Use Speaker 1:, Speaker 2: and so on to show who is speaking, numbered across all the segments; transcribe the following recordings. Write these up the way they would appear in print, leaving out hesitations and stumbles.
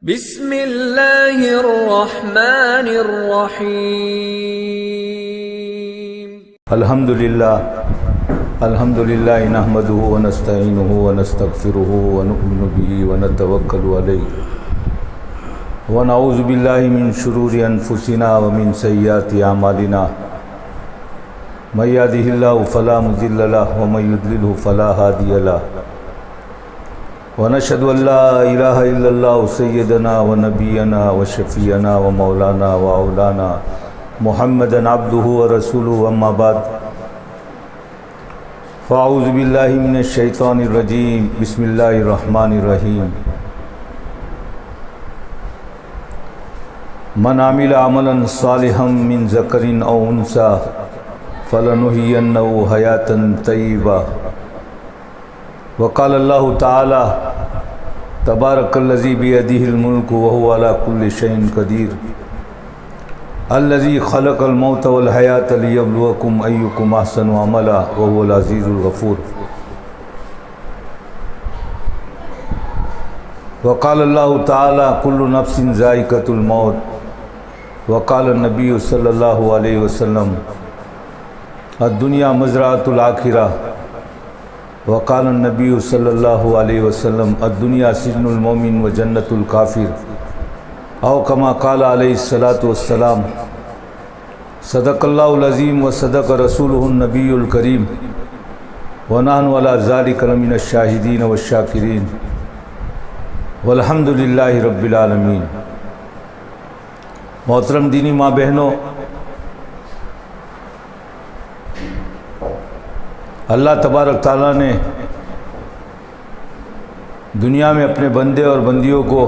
Speaker 1: بسم اللہ الرحمن الرحیم
Speaker 2: الحمدللہ نحمده ونستعینه ونستغفره ونؤمن به ونتوکل علیہ ونعوذ باللہ من شرور انفسنا ومن سیئات اعمالنا من یهده اللہ فلا مضل له ومن یضلل فلا هادی له ونشهد ان لا الہ الا اللہ سیدنا ونبینا وشفیعنا ومولانا واولانا محمدا عبدہ ورسولہ اما بعد فاعوذ باللہ من الشیطان الرجیم بسم اللہ الرحمن الرحیم من عمل عملا صالحا من ذکر او انثى فلنحیینہ حیاتا طیبہ وقال اللہ تعالی تبارک الذی بیدہ الملک وهو علی کل شیء قدیر الذی خلق الموت والحیاة لیبلوکم ایکم احسن عملا وهو العزیز الغفور وقال اللہ تعالی کل نفس ذائقۃ الموت وقال النبی صلی اللہ علیہ وسلم الدنیا مزرعۃ الآخرہ وقال النبی صلی اللہ علیہ وسلم الدنیا سجن المومن و جنت الکافر او کما قال علیہ الصلاۃ والسلام صدق اللہ العظیم و صدق رسولہ النبی الکریم ونحن علی ذلک لمن الشاہدین والشاکرین والحمد للہ رب العالمین۔ محترم دینی ماں بہنوں، اللہ تبارک تعالیٰ نے دنیا میں اپنے بندے اور بندیوں کو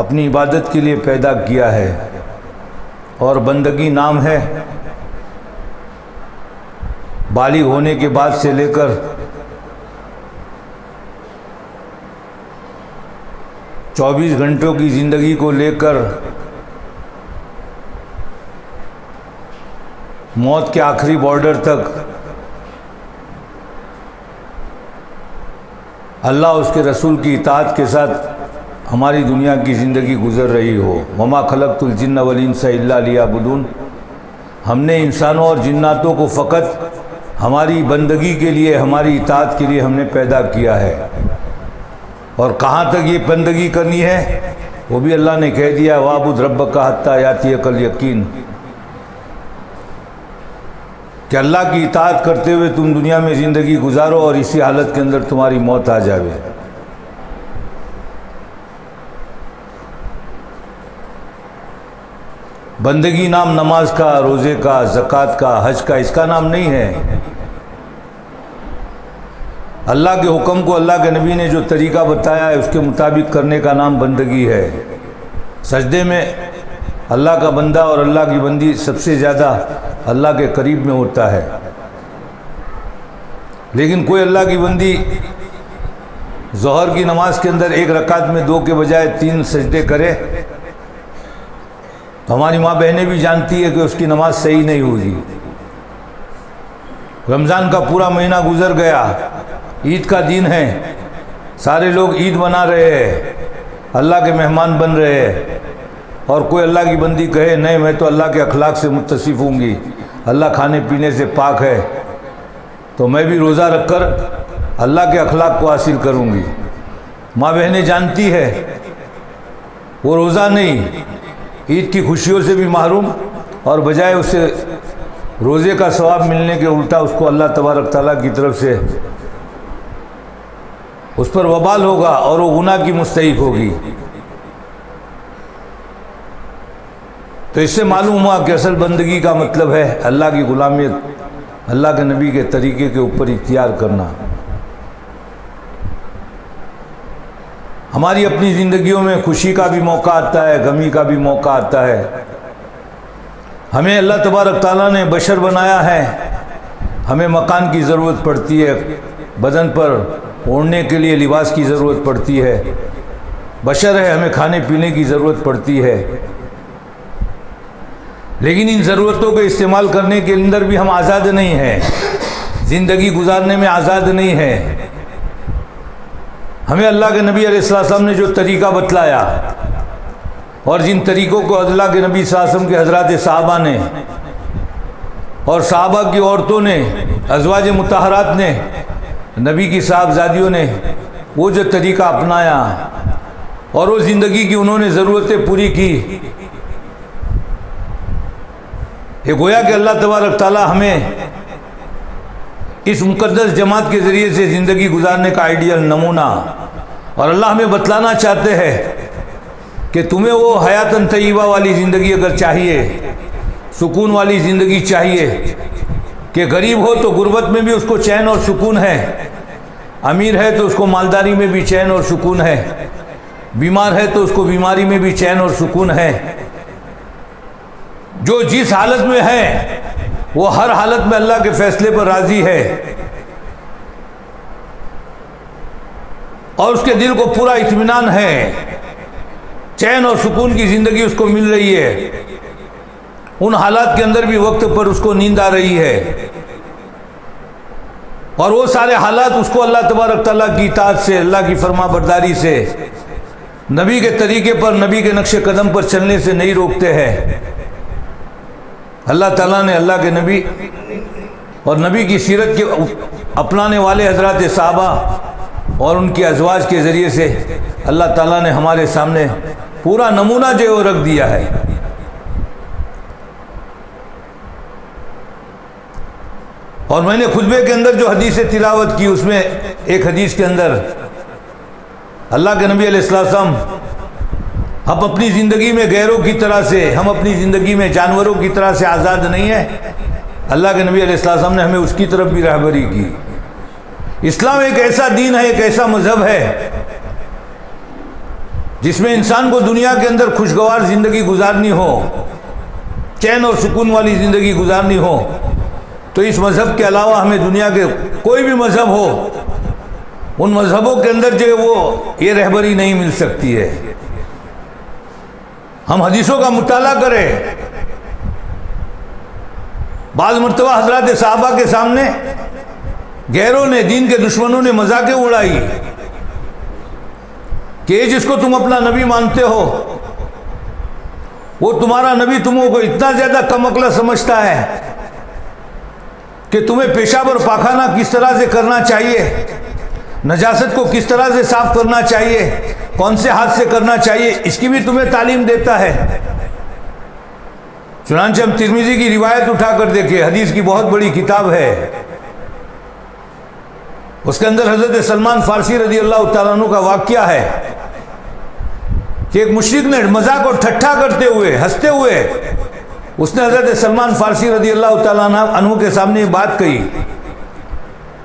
Speaker 2: اپنی عبادت کے لیے پیدا کیا ہے، اور بندگی نام ہے بالغ ہونے کے بعد سے لے کر 24 گھنٹوں کی زندگی کو لے کر موت کے آخری بارڈر تک اللہ اس کے رسول کی اطاعت کے ساتھ ہماری دنیا کی زندگی گزر رہی ہو۔ وما خلقت الجن والانس الا لیعبدون، ہم نے انسانوں اور جناتوں کو فقط ہماری بندگی کے لیے، ہماری اطاعت کے لیے ہم نے پیدا کیا ہے، اور کہاں تک یہ بندگی کرنی ہے وہ بھی اللہ نے کہہ دیا وَاعْبُدْ رَبَّكَ حَتَّىٰ يَأْتِيَكَ الْيَقِينُ، کہ اللہ کی اطاعت کرتے ہوئے تم دنیا میں زندگی گزارو اور اسی حالت کے اندر تمہاری موت آ جاوے۔ بندگی نام نماز کا، روزے کا، زکوٰۃ کا، حج کا، اس کا نام نہیں ہے۔ اللہ کے حکم کو اللہ کے نبی نے جو طریقہ بتایا ہے اس کے مطابق کرنے کا نام بندگی ہے۔ سجدے میں اللہ کا بندہ اور اللہ کی بندی سب سے زیادہ اللہ کے قریب میں ہوتا ہے، لیکن کوئی اللہ کی بندی ظہر کی نماز کے اندر ایک رکعت میں 2 کے بجائے 3 سجدے کرے تو ہماری ماں بہنیں بھی جانتی ہے کہ اس کی نماز صحیح نہیں ہوگی۔ رمضان کا پورا مہینہ گزر گیا، عید کا دن ہے، سارے لوگ عید منا رہے ہیں، اللہ کے مہمان بن رہے ہیں، اور کوئی اللہ کی بندی کہے نہیں میں تو اللہ کے اخلاق سے متصف ہوں گی، اللہ کھانے پینے سے پاک ہے، تو میں بھی روزہ رکھ کر اللہ کے اخلاق کو حاصل کروں گی۔ ماں بہنیں جانتی ہے وہ روزہ نہیں، عید کی خوشیوں سے بھی محروم، اور بجائے اسے روزے کا ثواب ملنے کے الٹا اس کو اللہ تبارک تعالیٰ کی طرف سے اس پر وبال ہوگا اور وہ گناہ کی مستحق ہوگی۔ تو اس سے معلوم ہوا کہ اصل بندگی کا مطلب ہے اللہ کی غلامیت، اللہ کے نبی کے طریقے کے اوپر اختیار کرنا۔ ہماری اپنی زندگیوں میں خوشی کا بھی موقع آتا ہے، غمی کا بھی موقع آتا ہے۔ ہمیں اللہ تبارک تعالیٰ نے بشر بنایا ہے، ہمیں مکان کی ضرورت پڑتی ہے، بدن پر اوڑھنے کے لیے لباس کی ضرورت پڑتی ہے، بشر ہے، ہمیں کھانے پینے کی ضرورت پڑتی ہے، لیکن ان ضرورتوں کو استعمال کرنے کے اندر بھی ہم آزاد نہیں ہیں، زندگی گزارنے میں آزاد نہیں ہیں۔ ہمیں اللہ کے نبی علیہ السلام نے جو طریقہ بتلایا اور جن طریقوں کو اللہ کے نبی صلی اللہ علیہ وسلم کے حضرات صحابہ نے اور صحابہ کی عورتوں نے، ازواج مطہرات نے، نبی کی صاحبزادیوں نے وہ جو طریقہ اپنایا اور وہ زندگی کی انہوں نے ضرورتیں پوری کی، یہ گویا کہ اللہ تبارک تعالیٰ ہمیں اس مقدس جماعت کے ذریعے سے زندگی گزارنے کا آئیڈیل نمونہ، اور اللہ ہمیں بتلانا چاہتے ہیں کہ تمہیں وہ حیات طیبہ والی زندگی اگر چاہیے، سکون والی زندگی چاہیے، کہ غریب ہو تو غربت میں بھی اس کو چین اور سکون ہے، امیر ہے تو اس کو مالداری میں بھی چین اور سکون ہے، بیمار ہے تو اس کو بیماری میں بھی چین اور سکون ہے، جو جس حالت میں ہے وہ ہر حالت میں اللہ کے فیصلے پر راضی ہے اور اس کے دل کو پورا اطمینان ہے، چین اور سکون کی زندگی اس کو مل رہی ہے، ان حالات کے اندر بھی وقت پر اس کو نیند آ رہی ہے، اور وہ سارے حالات اس کو اللہ تبارک تعالیٰ کی اطاعت سے، اللہ کی فرما برداری سے، نبی کے طریقے پر، نبی کے نقش قدم پر چلنے سے نہیں روکتے ہیں۔ اللہ تعالیٰ نے اللہ کے نبی اور نبی کی سیرت کے اپنانے والے حضرات صحابہ اور ان کی ازواج کے ذریعے سے اللہ تعالیٰ نے ہمارے سامنے پورا نمونہ جو ہے وہ رکھ دیا ہے۔ اور میں نے خطبے کے اندر جو حدیث تلاوت کی، اس میں ایک حدیث کے اندر اللہ کے نبی علیہ السلام، ہم اپنی زندگی میں غیروں کی طرح سے، ہم اپنی زندگی میں جانوروں کی طرح سے آزاد نہیں ہیں، اللہ کے نبی علیہ السلام نے ہمیں اس کی طرف بھی رہبری کی۔ اسلام ایک ایسا دین ہے، ایک ایسا مذہب ہے جس میں انسان کو دنیا کے اندر خوشگوار زندگی گزارنی ہو، چین اور سکون والی زندگی گزارنی ہو، تو اس مذہب کے علاوہ ہمیں دنیا کے کوئی بھی مذہب ہو، ان مذہبوں کے اندر جو ہے وہ یہ رہبری نہیں مل سکتی ہے۔ ہم حدیثوں کا مطالعہ کریں، بعض مرتبہ حضرات صحابہ کے سامنے غیروں نے، دین کے دشمنوں نے مذاقیں اڑائی کہ یہ جس کو تم اپنا نبی مانتے ہو، وہ تمہارا نبی تمہوں کو اتنا زیادہ کم عقل سمجھتا ہے کہ تمہیں پیشاب اور پاخانہ کس طرح سے کرنا چاہیے، نجاست کو کس طرح سے صاف کرنا چاہیے، کون سے ہاتھ سے کرنا چاہیے، اس کی بھی تمہیں تعلیم دیتا ہے۔ چنانچہ ہم ترمذی کی روایت اٹھا کر دیکھیں، حدیث کی بہت بڑی کتاب ہے، اس کے اندر حضرت سلمان فارسی رضی اللہ تعالیٰ عنہ کا واقعہ ہے کہ ایک مشرک نے مذاق اور ٹھٹھا کرتے ہوئے، ہنستے ہوئے، اس نے حضرت سلمان فارسی رضی اللہ تعالیٰ عنہ کے سامنے یہ بات کہی،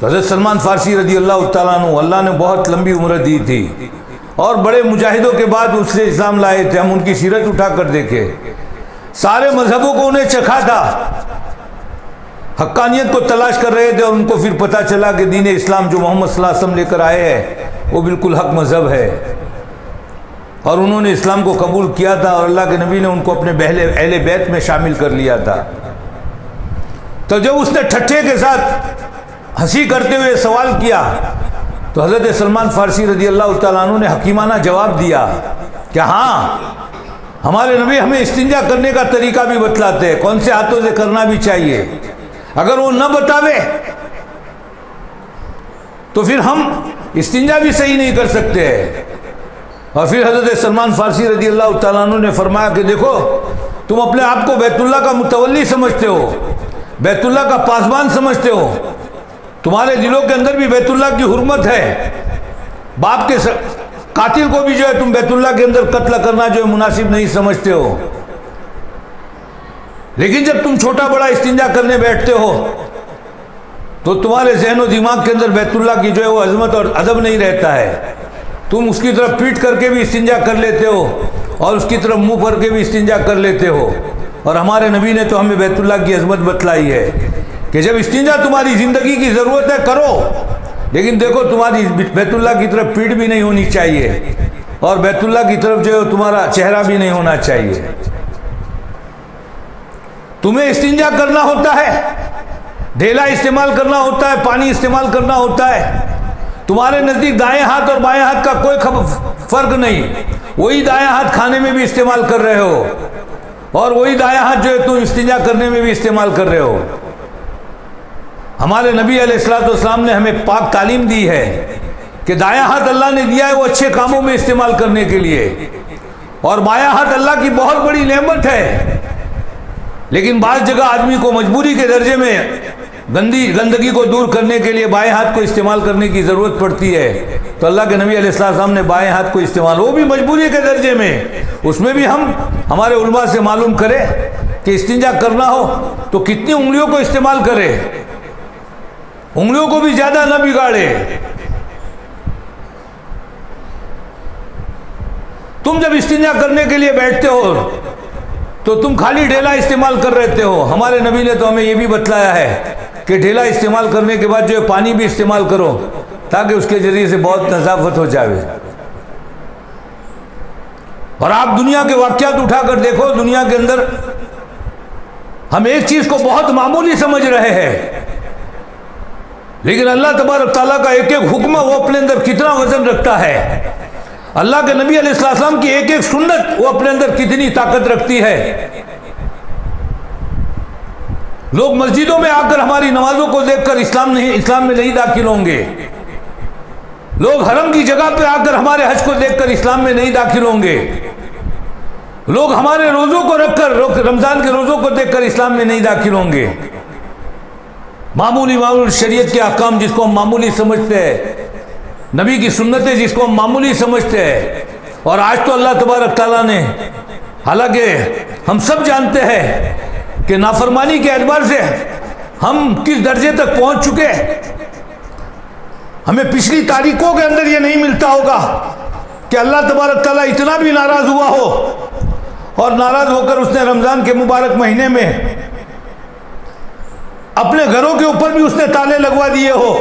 Speaker 2: تو حضرت سلمان فارسی رضی اللہ تعالیٰ عنہ، اللہ نے بہت لمبی عمر دی تھی اور بڑے مجاہدوں کے بعد اس سے اسلام لائے تھے، ہم ان کی سیرت اٹھا کر دیکھے، سارے مذہبوں کو انہیں چکھا تھا، حقانیت کو تلاش کر رہے تھے، اور ان کو پھر پتہ چلا کہ دین اسلام جو محمد صلی اللہ علیہ وسلم لے کر آئے ہیں وہ بالکل حق مذہب ہے، اور انہوں نے اسلام کو قبول کیا تھا، اور اللہ کے نبی نے ان کو اپنے اہل بیت میں شامل کر لیا تھا۔ تو جب اس نے ٹھٹھے کے ساتھ ہنسی کرتے ہوئے سوال کیا، تو حضرت سلمان فارسی رضی اللہ تعالیٰ عنہ نے حکیمانہ جواب دیا کہ ہاں، ہمارے نبی ہمیں استنجا کرنے کا طریقہ بھی بتلاتے ہیں، کون سے ہاتھوں سے کرنا بھی چاہیے، اگر وہ نہ بتاوے تو پھر ہم استنجا بھی صحیح نہیں کر سکتے ہیں۔ اور پھر حضرت سلمان فارسی رضی اللہ تعالیٰ عنہ نے فرمایا کہ دیکھو، تم اپنے آپ کو بیت اللہ کا متولی سمجھتے ہو، بیت اللہ کا پاسبان سمجھتے ہو، تمہارے دلوں کے اندر بھی بیت اللہ کی حرمت ہے، باپ کے قاتل کو بھی جو ہے تم بیت اللہ کے اندر قتل کرنا جو ہے مناسب نہیں سمجھتے ہو، لیکن جب تم چھوٹا بڑا استنجا کرنے بیٹھتے ہو تو تمہارے ذہن و دماغ کے اندر بیت اللہ کی جو ہے وہ عظمت اور ادب نہیں رہتا ہے، تم اس کی طرف پیٹ کر کے بھی استنجا کر لیتے ہو اور اس کی طرف منہ پر کے بھی استنجا کر لیتے ہو۔ اور ہمارے نبی نے تو ہمیں بیت اللہ کی عظمت بتلائی ہے کہ جب استنجا تمہاری زندگی کی ضرورت ہے کرو، لیکن دیکھو تمہاری بیت اللہ کی طرف پیٹ بھی نہیں ہونی چاہیے، اور بیت اللہ کی طرف جو ہے تمہارا چہرہ بھی نہیں ہونا چاہیے۔ تمہیں استنجا کرنا ہوتا ہے، ڈھیلا استعمال کرنا ہوتا ہے، پانی استعمال کرنا ہوتا ہے، تمہارے نزدیک دائیں ہاتھ اور بائیں ہاتھ کا کوئی فرق نہیں، وہی دائیں ہاتھ کھانے میں بھی استعمال کر رہے ہو اور وہی دائیں ہاتھ جو ہے تم استنجا کرنے میں بھی استعمال کر رہے ہو۔ ہمارے نبی علیہ الصلوۃ والسلام نے ہمیں پاک تعلیم دی ہے کہ دائیں ہاتھ اللہ نے دیا ہے وہ اچھے کاموں میں استعمال کرنے کے لیے، اور بایاں ہاتھ اللہ کی بہت بڑی نعمت ہے، لیکن بعض جگہ آدمی کو مجبوری کے درجے میں گندگی کو دور کرنے کے لیے بائیں ہاتھ کو استعمال کرنے کی ضرورت پڑتی ہے، تو اللہ کے نبی علیہ السلام نے بائیں ہاتھ کو استعمال، وہ بھی مجبوری کے درجے میں، اس میں بھی ہم ہمارے علماء سے معلوم کریں کہ استنجا کرنا ہو تو کتنی انگلیوں کو استعمال کرے، انگلیوں کو بھی زیادہ نہ بگاڑے۔ تم جب استنجا کرنے کے لیے بیٹھتے ہو تو تم خالی ڈھیلا استعمال کر رہتے ہو، ہمارے نبی نے تو ہمیں یہ بھی بتلایا ہے کہ ڈھیلا استعمال کرنے کے بعد جو ہے پانی بھی استعمال کرو تاکہ اس کے ذریعے سے بہت نظافت ہو جائے۔ اور آپ دنیا کے واقعات اٹھا کر دیکھو، دنیا کے اندر ہم ایک چیز کو بہت معمولی سمجھ رہے ہیں، لیکن اللہ تبارک تعالیٰ کا ایک ایک حکم وہ اپنے اندر کتنا وزن رکھتا ہے، اللہ کے نبی علیہ السلام کی ایک ایک سنت وہ اپنے اندر کتنی طاقت رکھتی ہے۔ لوگ مسجدوں میں آ کر ہماری نمازوں کو دیکھ کر اسلام میں نہیں داخل ہوں گے، لوگ حرم کی جگہ پہ آ کر ہمارے حج کو دیکھ کر اسلام میں نہیں داخل ہوں گے، لوگ ہمارے روزوں کو رکھ کر رمضان کے روزوں کو دیکھ کر اسلام میں نہیں داخل ہوں گے۔ معمولی شریعت کے احکام جس کو ہم معمولی سمجھتے ہیں، نبی کی سنتیں جس کو ہم معمولی سمجھتے ہیں، اور آج تو اللہ تبارک تعالیٰ نے، حالانکہ ہم سب جانتے ہیں کہ نافرمانی کے اعتبار سے ہم کس درجے تک پہنچ چکے، ہمیں پچھلی تاریخوں کے اندر یہ نہیں ملتا ہوگا کہ اللہ تبارک تعالیٰ اتنا بھی ناراض ہوا ہو اور ناراض ہو کر اس نے رمضان کے مبارک مہینے میں اپنے گھروں کے اوپر بھی اس نے تالے لگوا دیے ہو،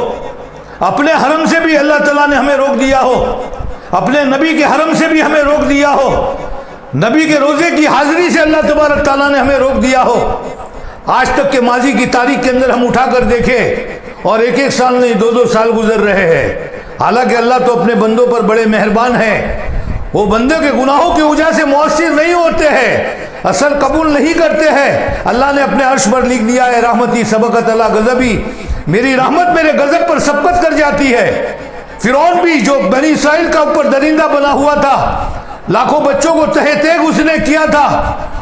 Speaker 2: اپنے حرم سے بھی اللہ تعالیٰ نے ہمیں روک دیا ہو، اپنے نبی کے حرم سے بھی ہمیں روک دیا ہو، نبی کے روزے کی حاضری سے اللہ تبارک تعالیٰ نے ہمیں روک دیا ہو۔ آج تک کے ماضی کی تاریخ کے اندر ہم اٹھا کر دیکھیں اور ایک ایک سال نہیں 2-2 سال گزر رہے ہیں، حالانکہ اللہ تو اپنے بندوں پر بڑے مہربان ہیں، وہ بندے کے گناہوں کی وجہ سے مؤثر نہیں ہوتے ہیں، اثر قبول نہیں کرتے ہیں۔ اللہ نے اپنے عرش پر لکھ دیا ہے رحمتی سبقت علی غضبی، میری رحمت میرے غضب پر سبقت کر جاتی ہے۔ فرعون بھی جو بنی اسرائیل کا اوپر درندہ بنا ہوا تھا، لاکھوں بچوں کو تہہ تیغ اس نے کیا تھا،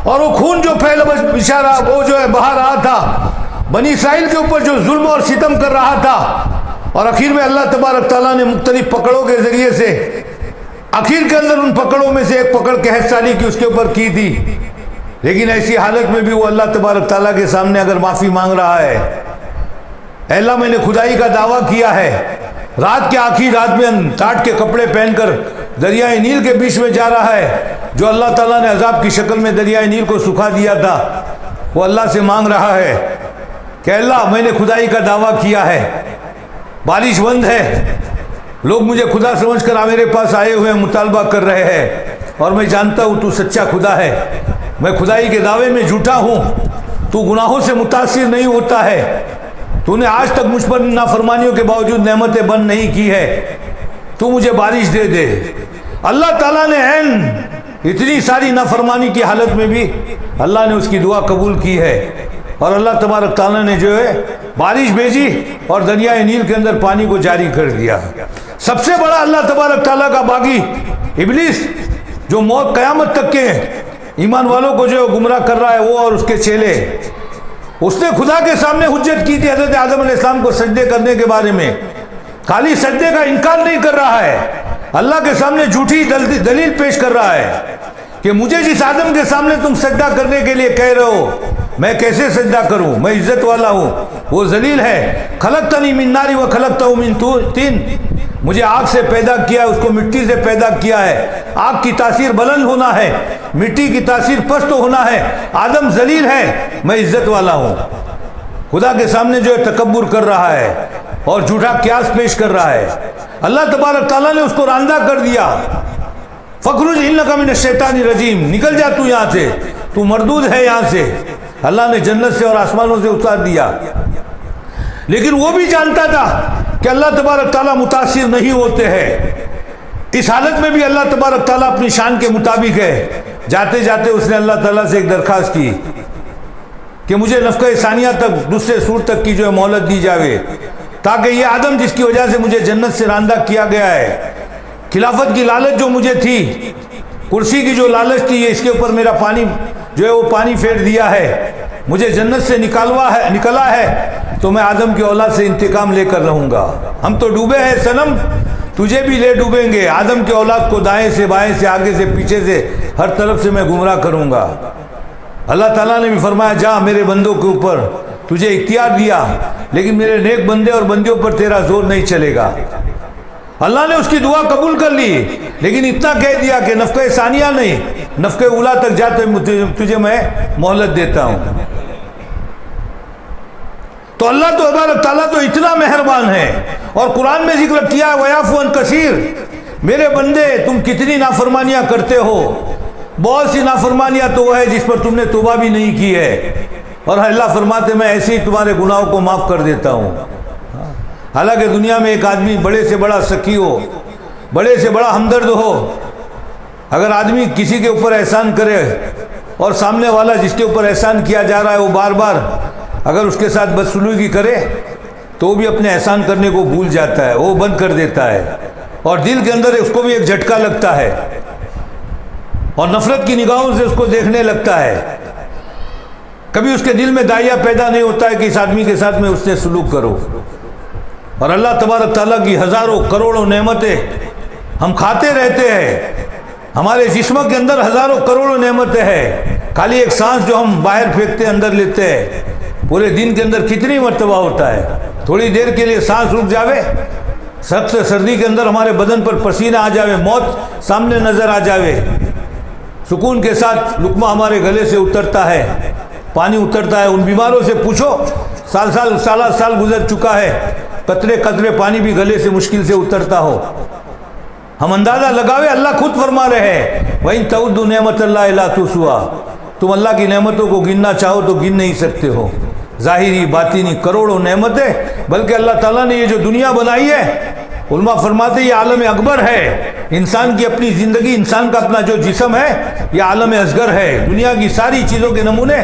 Speaker 2: اور وہ خون جو پھیل بشارہ وہ جو ہے بہا رہا تھا، بنی اسرائیل کے اوپر جو ظلم اور ستم کر رہا تھا، اور آخر میں اللہ تبارک تعالیٰ نے مختلف پکڑوں کے ذریعے سے آخر کے اندر ان پکڑوں میں سے ایک پکڑ قحط سالی کی اس کے اوپر کی تھی، لیکن ایسی حالت میں بھی وہ اللہ تبارک تعالیٰ کے سامنے اگر معافی مانگ رہا ہے، اے اللہ میں نے خدائی کا دعویٰ کیا ہے، رات کے آخری رات میں ٹاٹ کے کپڑے پہن کر دریائے نیل کے بیچ میں جا رہا ہے، جو اللہ تعالیٰ نے عذاب کی شکل میں دریائے نیل کو سکھا دیا تھا، وہ اللہ سے مانگ رہا ہے کہ اللہ میں نے خدائی کا دعویٰ کیا ہے، بارش بند ہے، لوگ مجھے خدا سمجھ کر میرے پاس آئے ہوئے مطالبہ کر رہے ہیں، اور میں جانتا ہوں تو سچا خدا ہے، میں خدائی کے دعوے میں جھوٹا ہوں، تو گناہوں سے متاثر نہیں ہوتا ہے، تو نے آج تک مجھ پر نافرمانیوں کے باوجود نعمتیں بند نہیں کی ہے، تو مجھے بارش دے دے۔ اللہ تعالیٰ نے عین اتنی ساری نافرمانی کی حالت میں بھی اللہ نے اس کی دعا قبول کی ہے، اور اللہ تبارک تعالیٰ نے جو ہے بارش بھیجی اور دریائے نیل کے اندر پانی کو جاری کر دیا۔ سب سے بڑا اللہ تبارک تعالیٰ کا باغی ابلیس، جو موت قیامت تک کے ایمان والوں کو جو گمراہ کر رہا ہے، وہ اور اس کے چیلے، اس نے خدا کے سامنے حجت کی تھی حضرت آدم علیہ السلام کو سجدے کرنے کے بارے میں، خالی سجدے کا انکار نہیں کر رہا ہے، اللہ کے سامنے جھوٹی دلیل پیش کر رہا ہے کہ مجھے جس آدم کے سامنے تم سجدہ کرنے کے لیے کہہ رہے ہو، میں کیسے سجدہ کروں، میں عزت والا ہوں، وہ ذلیل ہے۔ خلقتنی من نار و خلقتہ من طین، مجھے آگ سے پیدا کیا ہے، اس کو مٹی سے پیدا کیا ہے، آگ کی تاثیر بلند ہونا ہے، مٹی کی تاثیر پست ہونا ہے، آدم ذلیل ہے، میں عزت والا ہوں۔ خدا کے سامنے جو ہے تکبر کر رہا ہے اور جھوٹا قیاس پیش کر رہا ہے، اللہ تبارک تعالیٰ نے اس کو راندہ کر دیا، فخرج انک من الشیطان الرجیم، نکل جا تو یہاں سے، تو مردود ہے یہاں سے، اللہ نے جنت سے اور آسمانوں سے اتار دیا۔ لیکن وہ بھی جانتا تھا کہ کہ اللہ تبارک تعالیٰ متاثر نہیں ہوتے ہیں، اس حالت میں بھی اللہ تبارک تعالیٰ اپنی شان کے مطابق ہے۔ جاتے جاتے اس نے اللہ تعالیٰ سے ایک درخواست کی کہ مجھے نفخہ ثانیہ تک، دوسرے سور تک کی جو ہے مہلت دی جاوے، تاکہ یہ آدم جس کی وجہ سے مجھے جنت سے راندہ کیا گیا ہے، خلافت کی لالچ جو مجھے تھی، کرسی کی جو لالچ تھی، یہ اس کے اوپر میرا پانی جو ہے وہ پانی پھیر دیا ہے، مجھے جنت سے نکلا ہے، تو میں آدم کی اولاد سے انتقام لے کر رہوں گا۔ ہم تو ڈوبے ہیں صنم، تجھے بھی لے ڈوبیں گے۔ آدم کی اولاد کو دائیں سے بائیں سے آگے سے پیچھے سے ہر طرف سے میں گمراہ کروں گا۔ اللہ تعالیٰ نے بھی فرمایا جا میرے بندوں کے اوپر تجھے اختیار دیا، لیکن میرے نیک بندے اور بندیوں پر تیرا زور نہیں چلے گا۔ اللہ نے اس کی دعا قبول کر لی، لیکن اتنا کہہ دیا کہ نفخہ ثانیہ نہیں، نفخہ اولا تک جاتے تجھے میں مہلت دیتا ہوں۔ تو اللہ تو تبارک تعالیٰ تو اتنا مہربان ہے، اور قرآن میں ذکر کیا ہے وَيَعْفُو عَنْ كَثِيرٍ، میرے بندے تم کتنی نافرمانیاں کرتے ہو، بہت سی نافرمانیاں تو وہ ہے جس پر تم نے توبہ بھی نہیں کی ہے، اور اللہ فرماتے میں ایسے ہی تمہارے گناہوں کو معاف کر دیتا ہوں۔ حالانکہ دنیا میں ایک آدمی بڑے سے بڑا سخی ہو، بڑے سے بڑا ہمدرد ہو، اگر آدمی کسی کے اوپر احسان کرے اور سامنے والا جس کے اوپر احسان کیا جا رہا ہے وہ بار بار اگر اس کے ساتھ بدسلوکی کرے تو وہ بھی اپنے احسان کرنے کو بھول جاتا ہے، وہ بند کر دیتا ہے، اور دل کے اندر اس کو بھی ایک جھٹکا لگتا ہے، اور نفرت کی نگاہوں سے اس کو دیکھنے لگتا ہے۔ کبھی اس کے دل میں داعیہ پیدا نہیں ہوتا ہے کہ اس آدمی کے ساتھ میں اس نے سلوک کرو۔ اور اللہ تبارک تعالیٰ کی ہزاروں کروڑوں نعمتیں ہم کھاتے رہتے ہیں، ہمارے جسم کے اندر ہزاروں کروڑوں نعمتیں ہیں، خالی ایک سانس جو ہم باہر پھینکتے اندر لیتے ہیں، پورے دن کے اندر کتنی مرتبہ ہوتا ہے۔ تھوڑی دیر کے لیے سانس رک جاوے، سخت سردی کے اندر ہمارے بدن پر پسینہ آ جاوے، موت سامنے نظر آ جاوے، سکون کے ساتھ لقمہ ہمارے گلے سے اترتا ہے، پانی اترتا ہے۔ ان بیماروں سے پوچھو، سال گزر چکا ہے، قطرے قطرے پانی بھی گلے سے مشکل سے اترتا ہو۔ ہم اندازہ لگاوے، اللہ خود فرما رہے ہیں وَإِن تَعُدُّوا نِعْمَتَ اللَّهِ لَا تُحْصُوهَا، تم اللہ کی نعمتوں کو گننا چاہو تو گن نہیں سکتے ہو، ظاہری باطنی کروڑوں نعمتیں۔ بلکہ اللہ تعالیٰ نے یہ جو دنیا بنائی ہے، علماء فرماتے یہ عالم اکبر ہے، انسان کی اپنی زندگی، انسان کا اپنا جو جسم ہے یہ عالم اصغر ہے۔ دنیا کی ساری چیزوں کے نمونے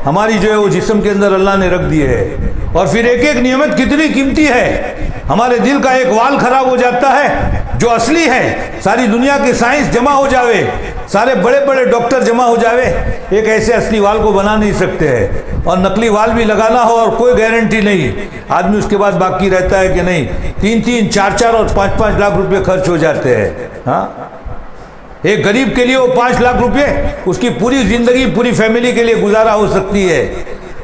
Speaker 2: ہماری جو ہے وہ جسم کے اندر اللہ نے رکھ دیے ہے، اور پھر ایک ایک نعمت کتنی قیمتی ہے۔ ہمارے دل کا ایک وال خراب ہو جاتا ہے جو اصلی ہے، ساری دنیا کے سائنس جمع ہو جاوے، سارے بڑے بڑے ڈاکٹر جمع ہو جاوے، ایک ایسے اصلی وال کو بنا نہیں سکتے ہیں، اور نقلی وال بھی لگانا ہو اور کوئی گارنٹی نہیں، آدمی اس کے بعد باقی رہتا ہے کہ نہیں، 3 4 اور 5 لاکھ روپے خرچ ہو جاتے ہیں۔ ہاں، ایک غریب کے لیے وہ 5 لاکھ روپے اس کی پوری زندگی، پوری فیملی کے لیے گزارا ہو سکتی ہے۔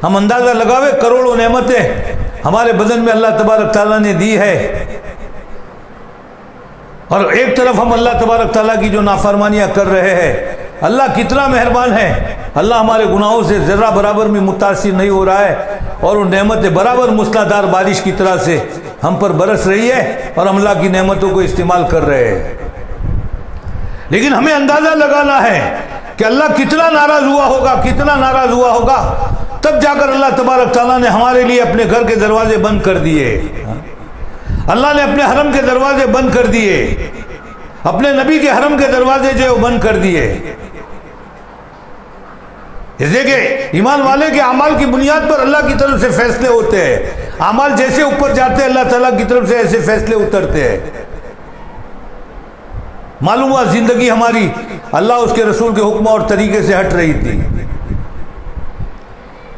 Speaker 2: ہم اندازہ لگاوے کروڑوں نعمتیں ہمارے بدن میں اللہ تبارک تعالیٰ نے دی ہے، اور ایک طرف ہم اللہ تبارک تعالیٰ کی جو نافرمانیاں کر رہے ہیں۔ اللہ کتنا مہربان ہے، اللہ ہمارے گناہوں سے ذرہ برابر بھی متاثر نہیں ہو رہا ہے، اور وہ نعمتیں برابر موسلادھار بارش کی طرح سے ہم پر برس رہی ہے، اور ہم اللہ کی نعمتوں کو استعمال کر رہے ہیں۔ لیکن ہمیں اندازہ لگانا ہے کہ اللہ کتنا ناراض ہوا ہوگا، کتنا ناراض ہوا ہوگا، تب جا کر اللہ تبارک تعالیٰ نے ہمارے لیے اپنے گھر کے دروازے بند کر دیے، اللہ نے اپنے حرم کے دروازے بند کر دیے، اپنے نبی کے حرم کے دروازے جو ہے وہ بند کر دیے۔ اس لیے کہ ایمان والے کے اعمال کی بنیاد پر اللہ کی طرف سے فیصلے ہوتے ہیں، اعمال جیسے اوپر جاتے ہیں اللہ تعالیٰ کی طرف سے ایسے فیصلے اترتے ہیں۔ معلوم ہوا زندگی ہماری اللہ اس کے رسول کے حکم اور طریقے سے ہٹ رہی تھی،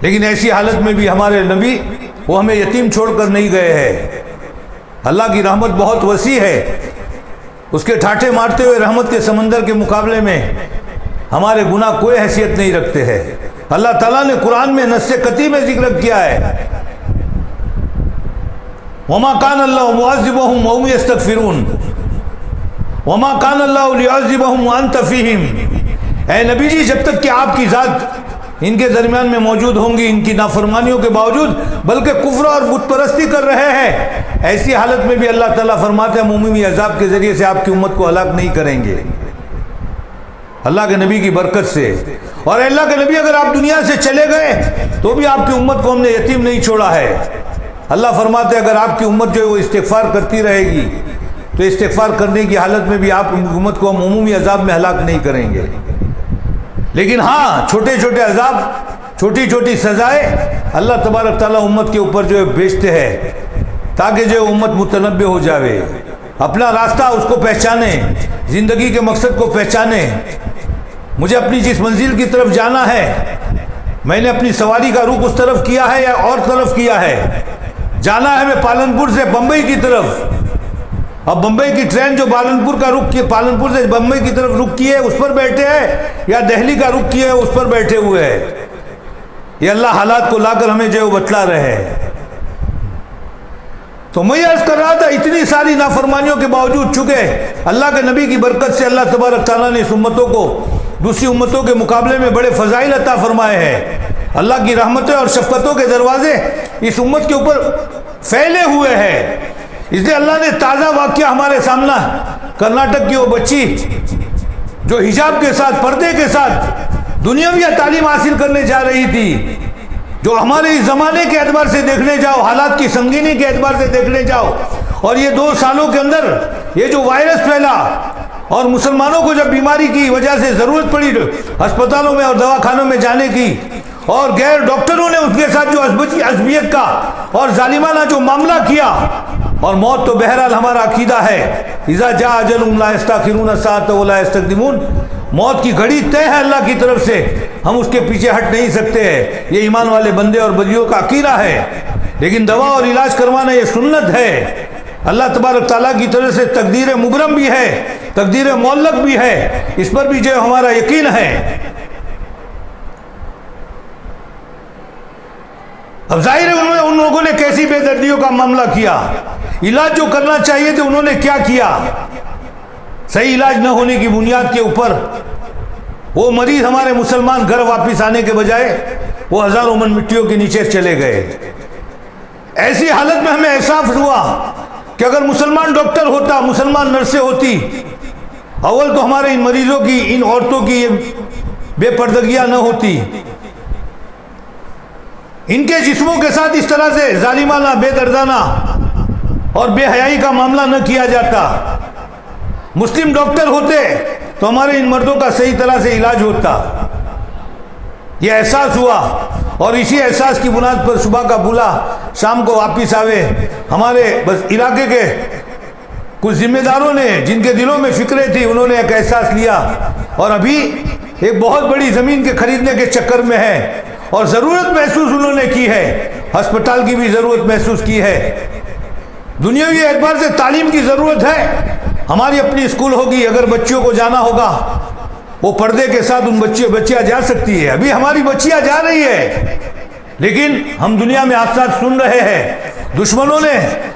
Speaker 2: لیکن ایسی حالت میں بھی ہمارے نبی وہ ہمیں یتیم چھوڑ کر نہیں گئے ہیں۔ اللہ کی رحمت بہت وسیع ہے، اس کے ٹھاٹھے مارتے ہوئے رحمت کے سمندر کے مقابلے میں ہمارے گناہ کوئی حیثیت نہیں رکھتے ہیں۔ اللہ تعالیٰ نے قرآن میں نص قطعی میں ذکر کیا ہے وَمَا كَانَ اللَّهُ مُعَذِّبَهُمْ وَهُمْ يَسْتَغْفِرُونَ وَمَا كَانَ اللَّهُ لِيُعَذِّبَهُمْ وَأَنْتَ فِيهِمْ۔ اے نبی جی، جب تک کہ آپ کی ذات ان کے درمیان میں موجود ہوں گی، ان کی نافرمانیوں کے باوجود، بلکہ کفر اور بت پرستی کر رہے ہیں، ایسی حالت میں بھی اللہ تعالیٰ فرماتے ہیں ہم عمومی عذاب کے ذریعے سے آپ کی امت کو ہلاک نہیں کریں گے، اللہ کے نبی کی برکت سے۔ اور اللہ کے نبی اگر آپ دنیا سے چلے گئے تو بھی آپ کی امت کو ہم نے یتیم نہیں چھوڑا ہے، اللہ فرماتے ہیں اگر آپ کی امت جو ہے وہ استغفار کرتی رہے گی تو استغفار کرنے کی حالت میں بھی آپ امت کو ہم عمومی عذاب میں ہلاک نہیں کریں گے، لیکن ہاں چھوٹے چھوٹے عذاب، چھوٹی چھوٹی سزائیں اللہ تبارک تعالیٰ امت کے اوپر جو ہے بھیجتے ہیں تاکہ جو امت متنبع ہو جاوے، اپنا راستہ اس کو پہچانے، زندگی کے مقصد کو پہچانے۔ مجھے اپنی جس منزل کی طرف جانا ہے، میں نے اپنی سواری کا رخ اس طرف کیا ہے یا اور طرف کیا ہے؟ جانا ہے میں پالنپور سے بمبئی کی طرف، اب بمبئی کی ٹرین جو پالنپور کا رخ کی، پالنپور سے بمبئی کی طرف رخ کی ہے اس پر بیٹھے ہیں، یا دہلی کا رخ کیے اس پر بیٹھے ہوئے ہیں؟ یہ اللہ حالات کو لا کر ہمیں جو بتلا رہے ہیں۔ تو میں عرض کر رہا تھا اتنی ساری نافرمانیوں کے باوجود چونکہ اللہ کے نبی کی برکت سے اللہ تبارک تعالیٰ نے اس امتوں کو دوسری امتوں کے مقابلے میں بڑے فضائل عطا فرمائے ہیں، اللہ کی رحمتیں اور شفقتوں کے دروازے اس امت کے اوپر پھیلے ہوئے ہیں۔ اس لیے اللہ نے تازہ واقعہ ہمارے سامنا، کرناٹک کی وہ بچی جو حجاب کے ساتھ، پردے کے ساتھ دنیاوی تعلیم حاصل کرنے جا رہی تھی، جو ہمارے اس زمانے کے اعتبار سے دیکھنے جاؤ، حالات کی سنگینی کے اعتبار سے دیکھنے جاؤ، اور یہ 2 سالوں کے اندر یہ جو وائرس پھیلا اور مسلمانوں کو جب بیماری کی وجہ سے ضرورت پڑی ہسپتالوں میں اور دواخانوں میں جانے کی، اور غیر ڈاکٹروں نے اس کے ساتھ جو عصبیت کا اور ظالمانہ جو معاملہ کیا، اور موت تو بہرحال ہمارا عقیدہ ہے، اذا جاء اجلهم لا يستأخرون ساعة ولا يستقدمون، موت کی گھڑی طے ہے اللہ کی طرف سے، ہم اس کے پیچھے ہٹ نہیں سکتے ہیں، یہ ایمان والے بندے اور بندیوں کا عقیدہ ہے۔ لیکن دوا اور علاج کروانا یہ سنت ہے، اللہ تبارک تعالیٰ کی طرف سے تقدیر مبرم بھی ہے، تقدیر معلق بھی ہے، اس پر بھی جو ہمارا یقین ہے۔ اب ظاہر ہے ان لوگوں نے کیسی بے دردیوں کا معاملہ کیا، علاج جو کرنا چاہیے تھے انہوں نے کیا کیا؟ صحیح علاج نہ ہونے کی بنیاد کے اوپر وہ مریض ہمارے مسلمان گھر واپس آنے کے بجائے وہ ہزاروں من مٹیوں کے نیچے چلے گئے۔ ایسی حالت میں ہمیں احساس ہوا کہ اگر مسلمان ڈاکٹر ہوتا، مسلمان نرسیں ہوتی، اول تو ہمارے ان مریضوں کی، ان عورتوں کی یہ بے پردگیاں نہ ہوتی، ان کے جسموں کے ساتھ اس طرح سے ظالمانہ، بے دردانہ اور بے حیائی کا معاملہ نہ کیا جاتا۔ مسلم ڈاکٹر ہوتے تو ہمارے ان مردوں کا صحیح طرح سے علاج ہوتا۔ یہ احساس ہوا، اور اسی احساس کی بنیاد پر صبح کا بولا شام کو واپس آوے ہمارے بس علاقے کے کچھ ذمہ داروں نے، جن کے دلوں میں فکریں تھی، انہوں نے ایک احساس لیا، اور ابھی ایک بہت بڑی زمین کے خریدنے کے چکر میں ہے، اور ضرورت محسوس انہوں نے کی ہے، ہسپتال کی بھی ضرورت محسوس کی ہے، دنیاوی اعتبار سے تعلیم کی ضرورت ہے۔ ہماری اپنی اسکول ہوگی، اگر بچیوں کو جانا ہوگا وہ پردے کے ساتھ ان بچیاں جا سکتی ہے، ابھی ہماری بچیاں جا رہی ہے، لیکن ہم دنیا میں حادثات سن رہے ہیں۔ دشمنوں نے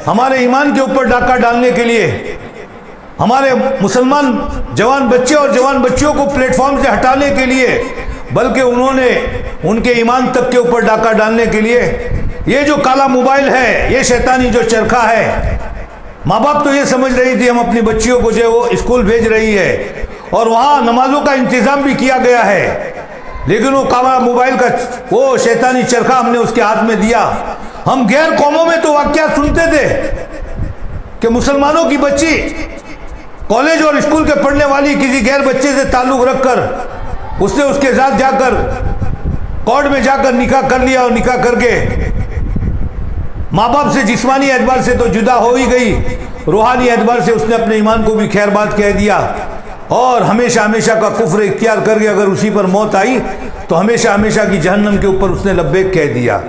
Speaker 2: ہمارے ایمان کے اوپر ڈاکہ ڈالنے کے لیے ہمارے مسلمان جوان بچے اور جوان بچیوں کو پلیٹ فارم سے ہٹانے کے لیے، بلکہ انہوں نے ان کے ایمان تک کے اوپر ڈاکہ ڈالنے کے لیے یہ جو کالا موبائل ہے، یہ شیطانی جو چرخا ہے، ماں باپ تو یہ سمجھ رہی تھی ہم اپنی بچیوں کو جو وہ اسکول بھیج رہی ہے اور وہاں نمازوں کا انتظام بھی کیا گیا ہے، لیکن وہ کالا موبائل کا وہ شیطانی چرخا ہم نے اس کے ہاتھ میں دیا۔ ہم غیر قوموں میں تو واقعات سنتے تھے کہ مسلمانوں کی بچی کالج اور اسکول کے پڑھنے والی کسی غیر بچے سے تعلق رکھ کر اس نے اس کے ساتھ جا کر کورٹ میں جا کر نکاح کر لیا، اور نکاح کر کے ماں باپ سے جسمانی اعتبار سے تو جدا ہو ہی گئی، روحانی اعتبار سے اس نے اپنے ایمان کو بھی خیر بات کہہ دیا، اور ہمیشہ ہمیشہ کا کفر اختیار کر کے اگر اسی پر موت آئی تو ہمیشہ ہمیشہ کی جہنم کے اوپر اس نے لبیک کہہ دیا۔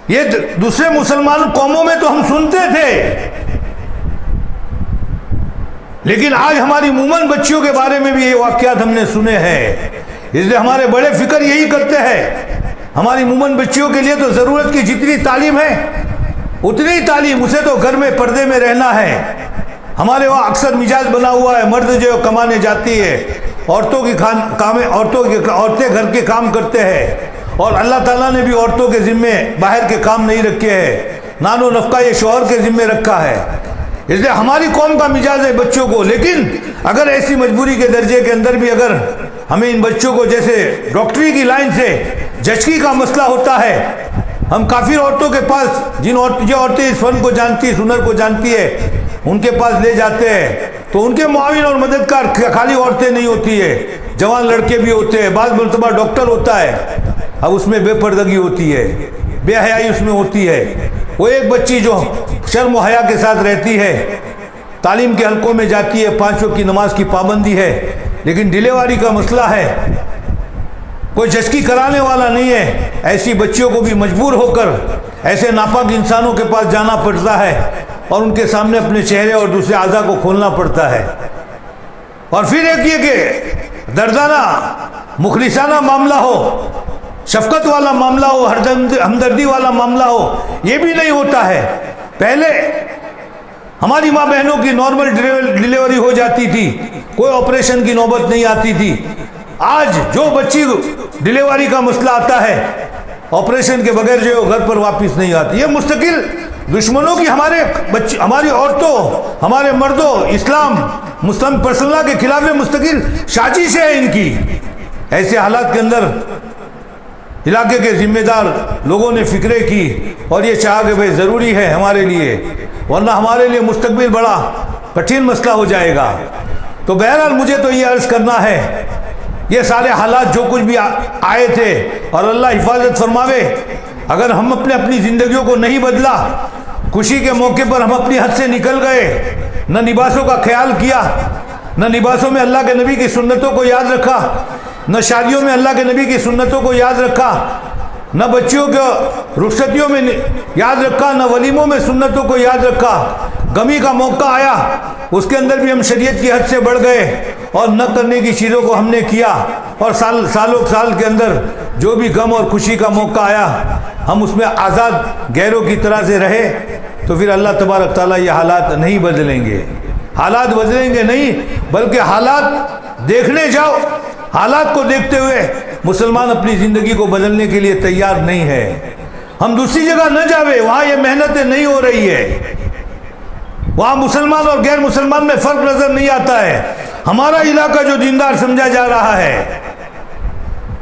Speaker 2: یہ دوسرے مسلمان قوموں میں تو ہم سنتے تھے، لیکن آج ہماری مومن بچیوں کے بارے میں بھی یہ واقعات ہم نے سنے ہیں، اس لیے ہمارے بڑے فکر یہی کرتے ہیں ہماری مومن بچیوں کے لیے تو ضرورت کی جتنی تعلیم ہے اتنی ہی تعلیم، اسے تو گھر میں پردے میں رہنا ہے۔ ہمارے وہاں اکثر مزاج بنا ہوا ہے، مرد جو کمانے جاتی ہے، عورتیں گھر کے کام کرتے ہیں، اور اللہ تعالیٰ نے بھی عورتوں کے ذمے باہر کے کام نہیں رکھے ہیں، نان و نفقہ یہ شوہر کے ذمے رکھا ہے۔ اس لیے ہماری قوم کا مزاج ہے بچوں کو، لیکن اگر ایسی مجبوری کے درجے کے اندر بھی اگر ہمیں ان بچوں کو جیسے ڈاکٹری کی لائن سے جچکی کا مسئلہ ہوتا ہے ہم کافر عورتوں کے پاس جو عورتیں اس فن کو جانتی، اس ہنر کو جانتی ہے، ان کے پاس لے جاتے ہیں تو ان کے معاون اور مددگار خالی عورتیں نہیں ہوتی ہے، جوان لڑکے بھی ہوتے ہیں، بعض مرتبہ ڈاکٹر ہوتا ہے، اب اس میں بے پردگی ہوتی ہے، بے حیائی اس میں ہوتی ہے۔ وہ ایک بچی جو شرم و حیا کے ساتھ رہتی ہے، تعلیم کے حلقوں میں جاتی ہے، 5 وقت کی نماز کی پابندی ہے، لیکن ڈیلیوری کا مسئلہ ہے، کوئی جسکی کرانے والا نہیں ہے، ایسی بچیوں کو بھی مجبور ہو کر ایسے ناپاک انسانوں کے پاس جانا پڑتا ہے اور ان کے سامنے اپنے چہرے اور دوسرے اعضاء کو کھولنا پڑتا ہے۔ اور پھر ایک یہ کہ دردانہ مخلصانہ معاملہ ہو، شفقت والا معاملہ ہو، ہمدردی والا معاملہ ہو، یہ بھی نہیں ہوتا ہے۔ پہلے ہماری ماں بہنوں کی نارمل ڈیلیوری ہو جاتی تھی، کوئی آپریشن کی نوبت نہیں آتی تھی۔ آج جو بچی ڈیلیوری کا مسئلہ آتا ہے، آپریشن کے بغیر جو گھر پر واپس نہیں آتی۔ یہ مستقل دشمنوں کی ہماری عورتوں، ہمارے مردوں، مسلم پرسنلہ کے خلاف مستقل سازش ہے ان کی۔ ایسے حالات کے اندر علاقے کے ذمہ دار لوگوں نے فکرے کی اور یہ چاہا کہ بھئی ضروری ہے ہمارے لیے، ورنہ ہمارے لیے مستقبل بڑا کٹھن مسئلہ ہو جائے گا۔ تو بہرحال مجھے تو یہ عرض کرنا ہے، یہ سارے حالات جو کچھ بھی آئے تھے، اور اللہ حفاظت فرماوے، اگر ہم اپنی زندگیوں کو نہیں بدلا، خوشی کے موقع پر ہم اپنی حد سے نکل گئے، نہ لباسوں کا خیال کیا، نہ لباسوں میں اللہ کے نبی کی سنتوں کو یاد رکھا، نہ شادیوں میں اللہ کے نبی کی سنتوں کو یاد رکھا، نہ بچیوں کے رخصتیوں میں یاد رکھا، نہ ولیموں میں سنتوں کو یاد رکھا، غمی کا موقع آیا اس کے اندر بھی ہم شریعت کی حد سے بڑھ گئے اور نہ کرنے کی چیزوں کو ہم نے کیا، اور سال کے اندر جو بھی غم اور خوشی کا موقع آیا ہم اس میں آزاد غیروں کی طرح سے رہے، تو پھر اللہ تبارک تعالیٰ یہ حالات نہیں بدلیں گے، حالات بدلیں گے نہیں، بلکہ حالات دیکھنے جاؤ، حالات کو دیکھتے ہوئے مسلمان اپنی زندگی کو بدلنے کے لیے تیار نہیں ہے۔ ہم دوسری جگہ نہ جاوے، وہاں یہ محنتیں نہیں ہو رہی ہے، وہاں مسلمان اور غیر مسلمان میں فرق نظر نہیں آتا ہے۔ ہمارا علاقہ جو دیندار سمجھا جا رہا ہے،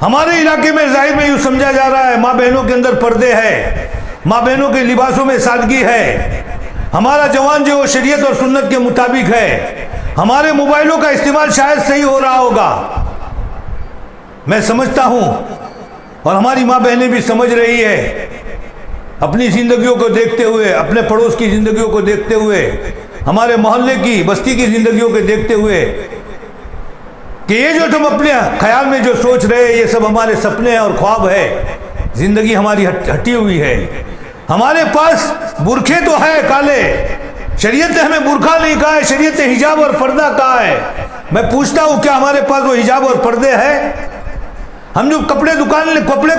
Speaker 2: ہمارے علاقے میں ظاہر میں یوں سمجھا جا رہا ہے، ماں بہنوں کے اندر پردے ہے، ماں بہنوں کے لباسوں میں سادگی ہے، ہمارا جوان جو شریعت اور سنت کے مطابق ہے، ہمارے موبائلوں کا استعمال شاید صحیح ہو رہا ہوگا، میں سمجھتا ہوں، اور ہماری ماں بہنیں بھی سمجھ رہی ہے، اپنی زندگیوں کو دیکھتے ہوئے، اپنے پڑوس کی زندگیوں کو دیکھتے ہوئے، ہمارے محلے کی بستی کی زندگیوں کو دیکھتے ہوئے، کہ یہ جو تم اپنے خیال میں جو سوچ رہے ہیں یہ سب ہمارے سپنے اور خواب ہے، زندگی ہماری ہٹی ہوئی ہے۔ ہمارے پاس برقعے تو ہے کالے، شریعت نے ہمیں برقعہ نہیں کہا ہے، شریعت نے حجاب اور پردہ کہا ہے۔ میں پوچھتا ہوں کیا ہمارے پاس وہ حجاب اور پردے ہیں؟ ہم جو کپڑے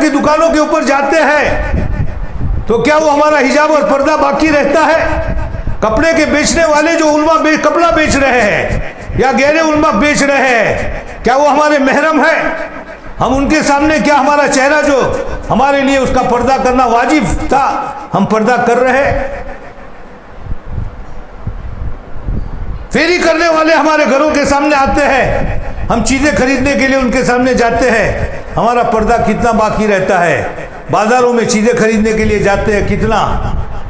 Speaker 2: کی دکانوں کے اوپر جاتے ہیں تو کیا وہ ہمارا حجاب اور پردہ باقی رہتا ہے؟ کپڑے کے بیچنے والے جو علماء کپڑا بیچ رہے ہیں یا غیر علماء بیچ رہے ہیں، کیا وہ ہمارے محرم ہیں؟ ہم ان کے سامنے کیا ہمارا چہرہ جو ہمارے لیے اس کا پردہ کرنا واجب تھا، ہم پردہ کر رہے ہیں؟ فیری کرنے والے ہمارے گھروں کے سامنے آتے ہیں، ہم چیزیں خریدنے کے لیے ان کے سامنے جاتے ہیں، ہمارا پردہ کتنا باقی رہتا ہے؟ بازاروں میں چیزیں خریدنے کے لیے جاتے ہیں کتنا،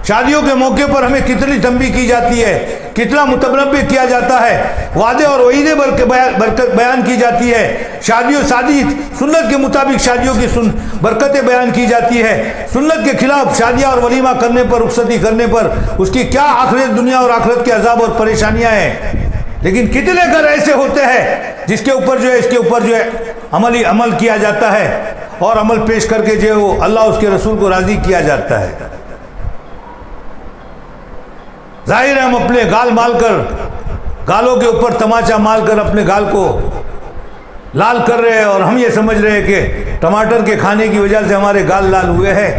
Speaker 2: شادیوں کے موقع پر ہمیں کتنی تنبیہ کی جاتی ہے، کتنا متنبہ کیا جاتا ہے، وعدے اور وعیدیں بیان کی جاتی ہے، شادی سنت کے مطابق شادیوں کی برکتیں بیان کی جاتی ہے، سنت کے خلاف شادیاں اور ولیمہ کرنے پر، رخصتی کرنے پر اس کی کیا آخرت، دنیا اور آخرت کے عذاب اور پریشانیاں ہیں۔ لیکن کتنے گھر ایسے ہوتے ہیں جس کے اوپر جو ہے، اس کے اوپر جو ہے عمل کیا جاتا ہے اور عمل پیش کر کے جو ہے وہ اللہ اس کے رسول کو راضی کیا جاتا ہے۔ ظاہر ہے ہم اپنے گال مال کر، گالوں کے اوپر تماچا مال کر اپنے گال کو لال کر رہے ہیں، اور ہم یہ سمجھ رہے ہیں کہ ٹماٹر کے کھانے کی وجہ سے ہمارے گال لال ہوئے ہیں،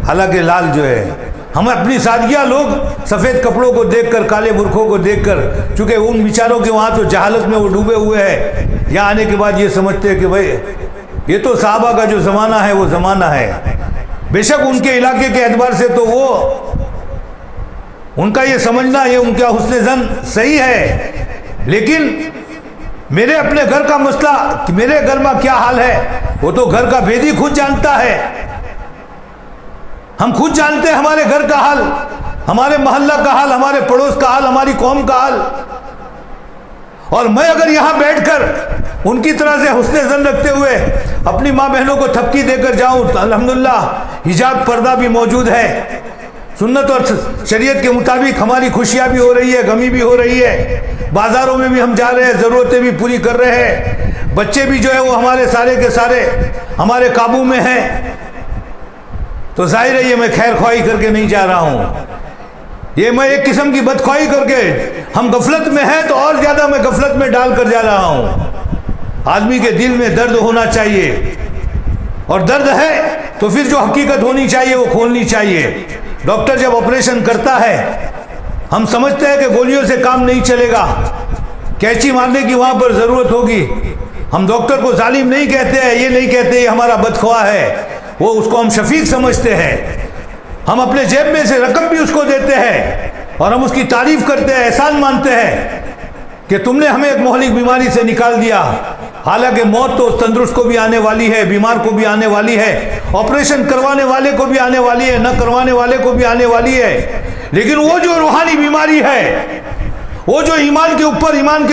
Speaker 2: حالانکہ لال جو ہے ہم اپنی سادگیاں، لوگ سفید کپڑوں کو دیکھ کر، کالے برقعوں کو دیکھ کر، چونکہ ان بیچاروں کے وہاں تو جہالت میں وہ ڈوبے ہوئے ہیں، یہاں آنے کے بعد یہ سمجھتے ہیں کہ بھائی یہ تو صحابہ کا جو زمانہ ہے وہ زمانہ ہے۔ بے شک ان کے علاقے کے اعتبار سے تو وہ ان کا یہ سمجھنا، یہ ان کا حسن ظن صحیح ہے، لیکن میرے اپنے گھر کا مسئلہ کہ میرے گھر میں کیا حال ہے وہ تو گھر کا بھیدی خود جانتا ہے۔ ہم خود جانتے ہیں ہمارے گھر کا حال، ہمارے محلہ کا حال، ہمارے پڑوس کا حال، ہماری قوم کا حال. اور میں اگر یہاں بیٹھ کر ان کی طرح سے حسن ظن رکھتے ہوئے اپنی ماں بہنوں کو تھپکی دے کر جاؤں تو الحمدللہ حجاب پردہ بھی موجود ہے، سنت اور شریعت کے مطابق ہماری خوشیاں بھی ہو رہی ہے، غمی بھی ہو رہی ہے، بازاروں میں بھی ہم جا رہے ہیں، ضرورتیں بھی پوری کر رہے ہیں، بچے بھی جو ہے وہ ہمارے سارے کے سارے ہمارے قابو میں ہیں. تو ظاہر ہے یہ میں خیر خواہی کر کے نہیں جا رہا ہوں، یہ میں ایک قسم کی بدخواہی کر کے، ہم غفلت میں ہیں تو اور زیادہ میں غفلت میں ڈال کر جا رہا ہوں. آدمی کے دل میں درد ہونا چاہیے، اور درد ہے تو پھر جو حقیقت ہونی چاہیے وہ کھولنی چاہیے. ڈاکٹر جب آپریشن کرتا ہے ہم سمجھتے ہیں کہ گولیوں سے کام نہیں چلے گا، کینچی مارنے کی وہاں پر ضرورت ہوگی. ہم ڈاکٹر کو ظالم نہیں کہتے ہیں، یہ نہیں کہتے یہ ہمارا بدخواہ ہے، وہ اس کو ہم شفیق سمجھتے ہیں. ہم اپنے جیب میں سے رقم بھی اس کو دیتے ہیں اور ہم اس کی تعریف کرتے ہیں، احسان مانتے ہیں کہ تم نے ہمیں ایک مہلک بیماری سے نکال دیا. حالانکہ موت تو تندرست کو بھی آنے والی ہے، بیمار کو بھی آنے والی ہے، آپریشن کروانے والے کو بھی آنے والی ہے، نہ کروانے والے کو بھی آنے والی ہے. لیکن وہ جو روحانی بیماری ہے، وہ جو ایمان کے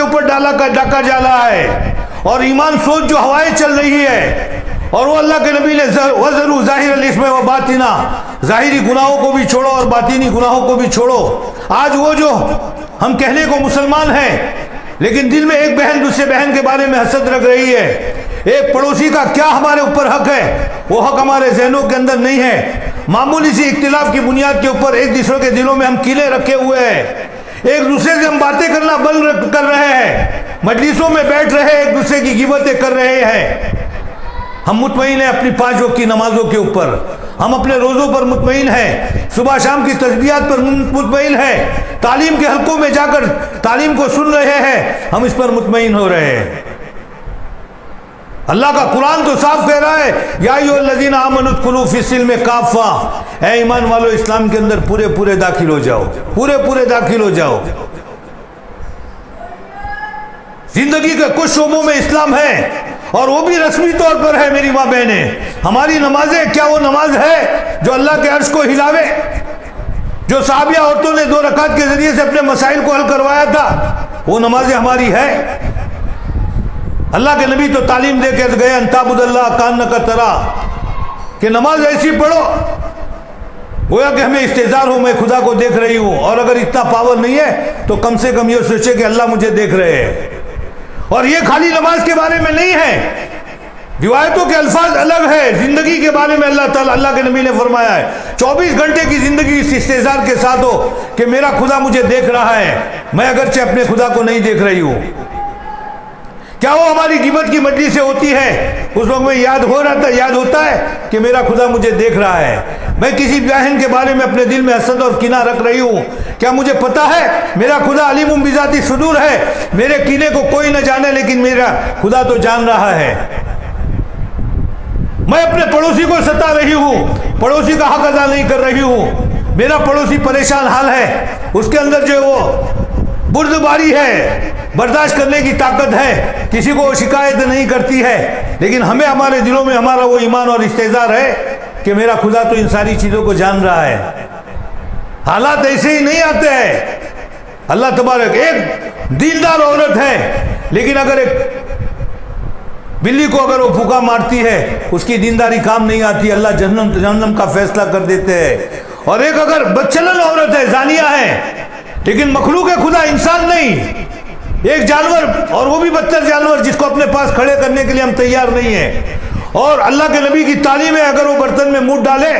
Speaker 2: اوپر ڈاکہ جالا ہے، اور ایمان سوچ جو ہوائیں چل رہی ہے، اور وہ اللہ کے نبی نے وَذَرُوا ظَاهِرَ الْإِثْمِ وَبَاطِنَهُ، ظاہری گناہوں کو بھی چھوڑو اور باطینی گناہوں کو بھی چھوڑو. آج وہ جو ہم کہنے کو مسلمان ہیں لیکن دل میں ایک بہن دوسرے بہن کے بارے میں حسد رکھ رہی ہے، ایک پڑوسی کا کیا ہمارے اوپر حق ہے، وہ حق ہمارے ذہنوں کے اندر نہیں ہے. معمولی سی اختلاف کی بنیاد کے اوپر ایک دوسرے کے دلوں میں ہم کیلیں رکھے ہوئے ہیں، ایک دوسرے سے ہم باتیں کرنا بند کر رہے ہیں، مجلسوں میں بیٹھ رہے ایک دوسرے کی غیبتیں کر رہے ہیں. ہم مطمئن ہیں اپنی 5 وقت کی نمازوں کے اوپر، ہم اپنے روزوں پر مطمئن ہیں، صبح شام کی تسبیحات پر مطمئن ہیں، تعلیم کے حلقوں میں جا کر تعلیم کو سن رہے ہیں، ہم اس پر مطمئن ہو رہے ہیں. اللہ کا قرآن تو صاف کہہ رہا ہے یا ایھا الذین آمنوا ادخلوا فی السلم کافہ، اے ایمان والو اسلام کے اندر پورے داخل ہو جاؤ، پورے داخل ہو جاؤ. زندگی کے کچھ شعبوں میں اسلام ہے اور وہ بھی رسمی طور پر ہے. میری ماں بہنیں، ہماری نمازیں کیا وہ نماز ہے جو اللہ کے عرش کو ہلاوے، جو صحابیہ عورتوں نے 2 رکعت کے ذریعے سے اپنے مسائل کو حل کروایا تھا، وہ نمازیں ہماری ہے؟ اللہ کے نبی تو تعلیم دے کے گئے ان تعبد اللہ کانک تراہ، کہ نماز ایسی پڑھو گویا کہ ہمیں استحضار ہو میں خدا کو دیکھ رہی ہوں، اور اگر اتنا پاور نہیں ہے تو کم سے کم یہ سوچے کہ اللہ مجھے دیکھ رہے ہیں. اور یہ خالی نماز کے بارے میں نہیں ہے، روایتوں کے الفاظ الگ ہے. زندگی کے بارے میں اللہ تعالیٰ، اللہ کے نبی نے فرمایا ہے 24 گھنٹے کی زندگی اس استحضار کے ساتھ ہو کہ میرا خدا مجھے دیکھ رہا ہے، میں اگرچہ اپنے خدا کو نہیں دیکھ رہی ہوں. کیا وہ ہماری غیبت کی مجلس سے ہوتی ہے اس وقت میں یاد ہوتا ہے کہ میرا خدا مجھے دیکھ رہا ہے. میں کسی بہن کے بارے میں اپنے دل میں حسد اور کینہ رکھ رہی ہوں، کیا مجھے پتا ہے میرا خدا علیم بذات الصدور ہے؟ میرے کینے کو کوئی نہ جانے لیکن میرا خدا تو جان رہا ہے. میں اپنے پڑوسی کو ستا رہی ہوں، پڑوسی کا حق ادا نہیں کر رہی ہوں، میرا پڑوسی پریشان حال ہے، اس کے اندر جو وہ بردباری ہے، برداشت کرنے کی طاقت ہے، کسی کو شکایت نہیں کرتی ہے، لیکن ہمیں ہمارے دلوں میں ہمارا وہ ایمان اور استحضار ہے کہ میرا خدا تو ان ساری چیزوں کو جان رہا ہے. حالات ایسے ہی نہیں آتے ہیں. اللہ تبارک، ایک دیندار عورت ہے لیکن اگر ایک بلی کو اگر وہ پھوکا مارتی ہے اس کی دینداری کام نہیں آتی، اللہ جہنم کا فیصلہ کر دیتے ہیں. اور ایک اگر بدچلن عورت ہے، زانیہ ہے، لیکن مخلوق خدا انسان نہیں، ایک جانور، اور وہ بھی بدتر جانور جس کو اپنے پاس کھڑے کرنے کے لیے ہم تیار نہیں ہیں. اور اللہ کے نبی کی تعلیم ہے اگر وہ برتن میں منہ ڈالے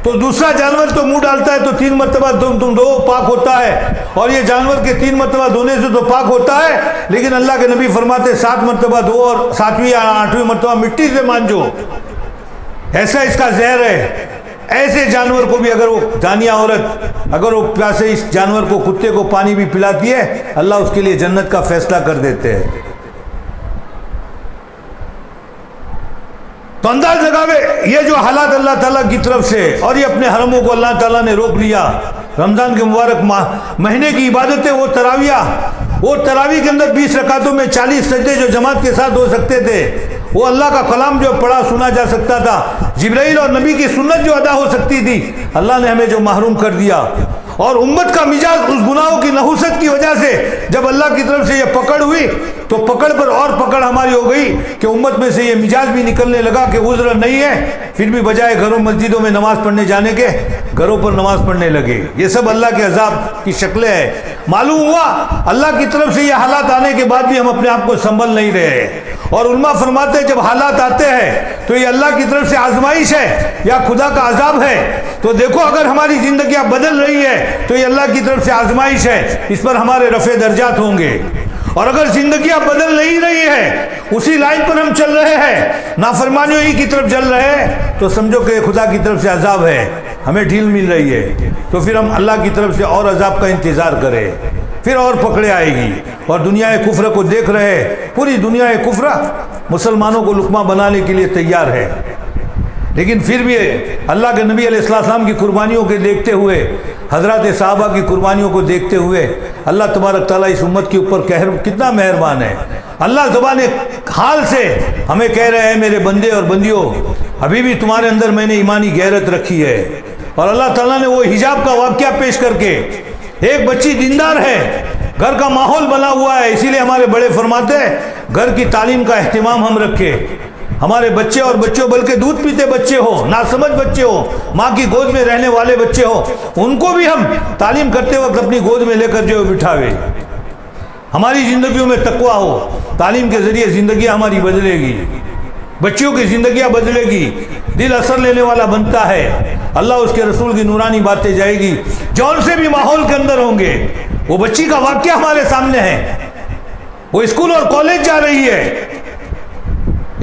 Speaker 2: تو دوسرا جانور تو منہ ڈالتا ہے تو 3 مرتبہ تم دو پاک ہوتا ہے، اور یہ جانور کے 3 مرتبہ دھونے سے تو پاک ہوتا ہے، لیکن اللہ کے نبی فرماتے 7 مرتبہ دھو اور 7ویں یا 8ویں مرتبہ مٹی سے مانجو. ایسا اس کا زہر ہے. ایسے جانور کو بھی اگر وہ زانیہ عورت اگر وہ پیاسے اس جانور کو، کتے کو پانی بھی پلاتی ہے، اللہ اس کے لیے جنت کا فیصلہ کر دیتے ہیں. تو انداز لگاوے یہ جو حالات اللہ تعالیٰ کی طرف سے، اور یہ اپنے حرموں کو اللہ تعالیٰ نے روک لیا. رمضان کے مبارک مہینے کی عبادتیں، وہ تراویہ وہ تراویح کے اندر 20 رکعتوں میں 40 سجدے جو جماعت کے ساتھ ہو سکتے تھے، وہ اللہ کا کلام جو پڑھا سنا جا سکتا تھا، جبرائیل اور نبی کی سنت جو ادا ہو سکتی تھی، اللہ نے ہمیں جو محروم کر دیا۔ اور امت کا مزاج اس گناہوں کی نحوست کی وجہ سے جب اللہ کی طرف سے یہ پکڑ ہوئی تو پکڑ پر اور پکڑ ہماری ہو گئی کہ امت میں سے یہ مزاج بھی نکلنے لگا کہ عذر نہیں ہے، پھر بھی بجائے گھروں مسجدوں میں نماز پڑھنے جانے کے گھروں پر نماز پڑھنے لگے۔ یہ سب اللہ کے عذاب کی شکلیں ہیں۔ معلوم ہوا اللہ کی طرف سے یہ حالات آنے کے بعد بھی ہم اپنے آپ کو سنبھل نہیں رہے۔ اور علماء فرماتے ہیں جب حالات آتے ہیں تو یہ اللہ کی طرف سے آزمائش ہے یا خدا کا عذاب ہے۔ تو دیکھو اگر ہماری زندگیاں بدل رہی ہے تو یہ اللہ کی طرف سے آزمائش ہے، اس پر ہمارے رفع درجات ہوں گے۔ اور اگر زندگیاں بدل نہیں رہی ہے، اسی لائن پر ہم چل رہے ہیں، نافرمانیوں ہی کی طرف چل رہے ہیں، تو سمجھو کہ خدا کی طرف سے عذاب ہے، ہمیں ڈھیل مل رہی ہے۔ تو پھر ہم اللہ کی طرف سے اور عذاب کا انتظار کریں، پھر اور پکڑے آئے گی۔ اور دنیا کفر کو دیکھ رہے، پوری دنیا کفر مسلمانوں کو لقمہ بنانے کے لیے تیار ہے، لیکن پھر بھی اللہ کے نبی علیہ السلام کی قربانیوں کے دیکھتے ہوئے، حضرات صحابہ کی قربانیوں کو دیکھتے ہوئے اللہ تبارک تعالیٰ اس امت کے اوپر کتنا مہربان ہے۔ اللہ زبان حال سے ہمیں کہہ رہے ہیں میرے بندے اور بندیوں، ابھی بھی تمہارے اندر میں نے ایمانی غیرت رکھی ہے۔ اور اللہ تعالیٰ نے وہ حجاب کا واقعہ پیش کر کے، ایک بچی دیندار ہے، گھر کا ماحول بنا ہوا ہے، اسی لیے ہمارے بڑے فرماتے ہیں گھر کی تعلیم کا اہتمام ہم رکھیں۔ ہمارے بچے اور بچوں، بلکہ دودھ پیتے بچے ہو، ناسمجھ بچے ہو، ماں کی گود میں رہنے والے بچے ہو، ان کو بھی ہم تعلیم کرتے وقت اپنی گود میں لے کر جو بٹھاوے۔ ہماری زندگیوں میں تقویٰ ہو، تعلیم کے ذریعے زندگی ہماری بدلے گی، بچیوں کی زندگیاں بدلے گی، دل اثر لینے والا بنتا ہے، اللہ اس کے رسول کی نورانی باتیں جائے گی، جون سے بھی ماحول کے اندر ہوں گے۔ وہ بچی کا واقعہ ہمارے سامنے ہے، وہ اسکول اور کالج جا رہی ہے،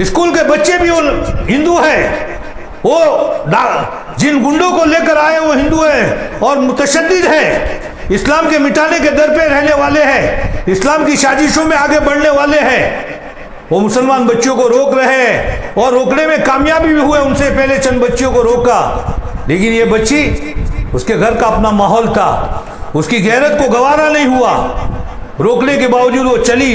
Speaker 2: اسکول کے بچے بھی وہ ہندو ہیں، وہ جن گنڈوں کو لے کر آئے وہ ہندو ہیں اور متشدد ہیں، اسلام کے مٹانے کے در پہ رہنے والے ہیں، اسلام کی سازشوں میں آگے بڑھنے والے ہیں۔ وہ مسلمان بچوں کو روک رہے ہیں اور روکنے میں کامیابی بھی ہوئے، ان سے پہلے چند بچیوں کو روکا، لیکن یہ بچی، اس کے گھر کا اپنا ماحول تھا، اس کی غیرت کو گوارا نہیں ہوا، روکنے کے باوجود وہ چلی۔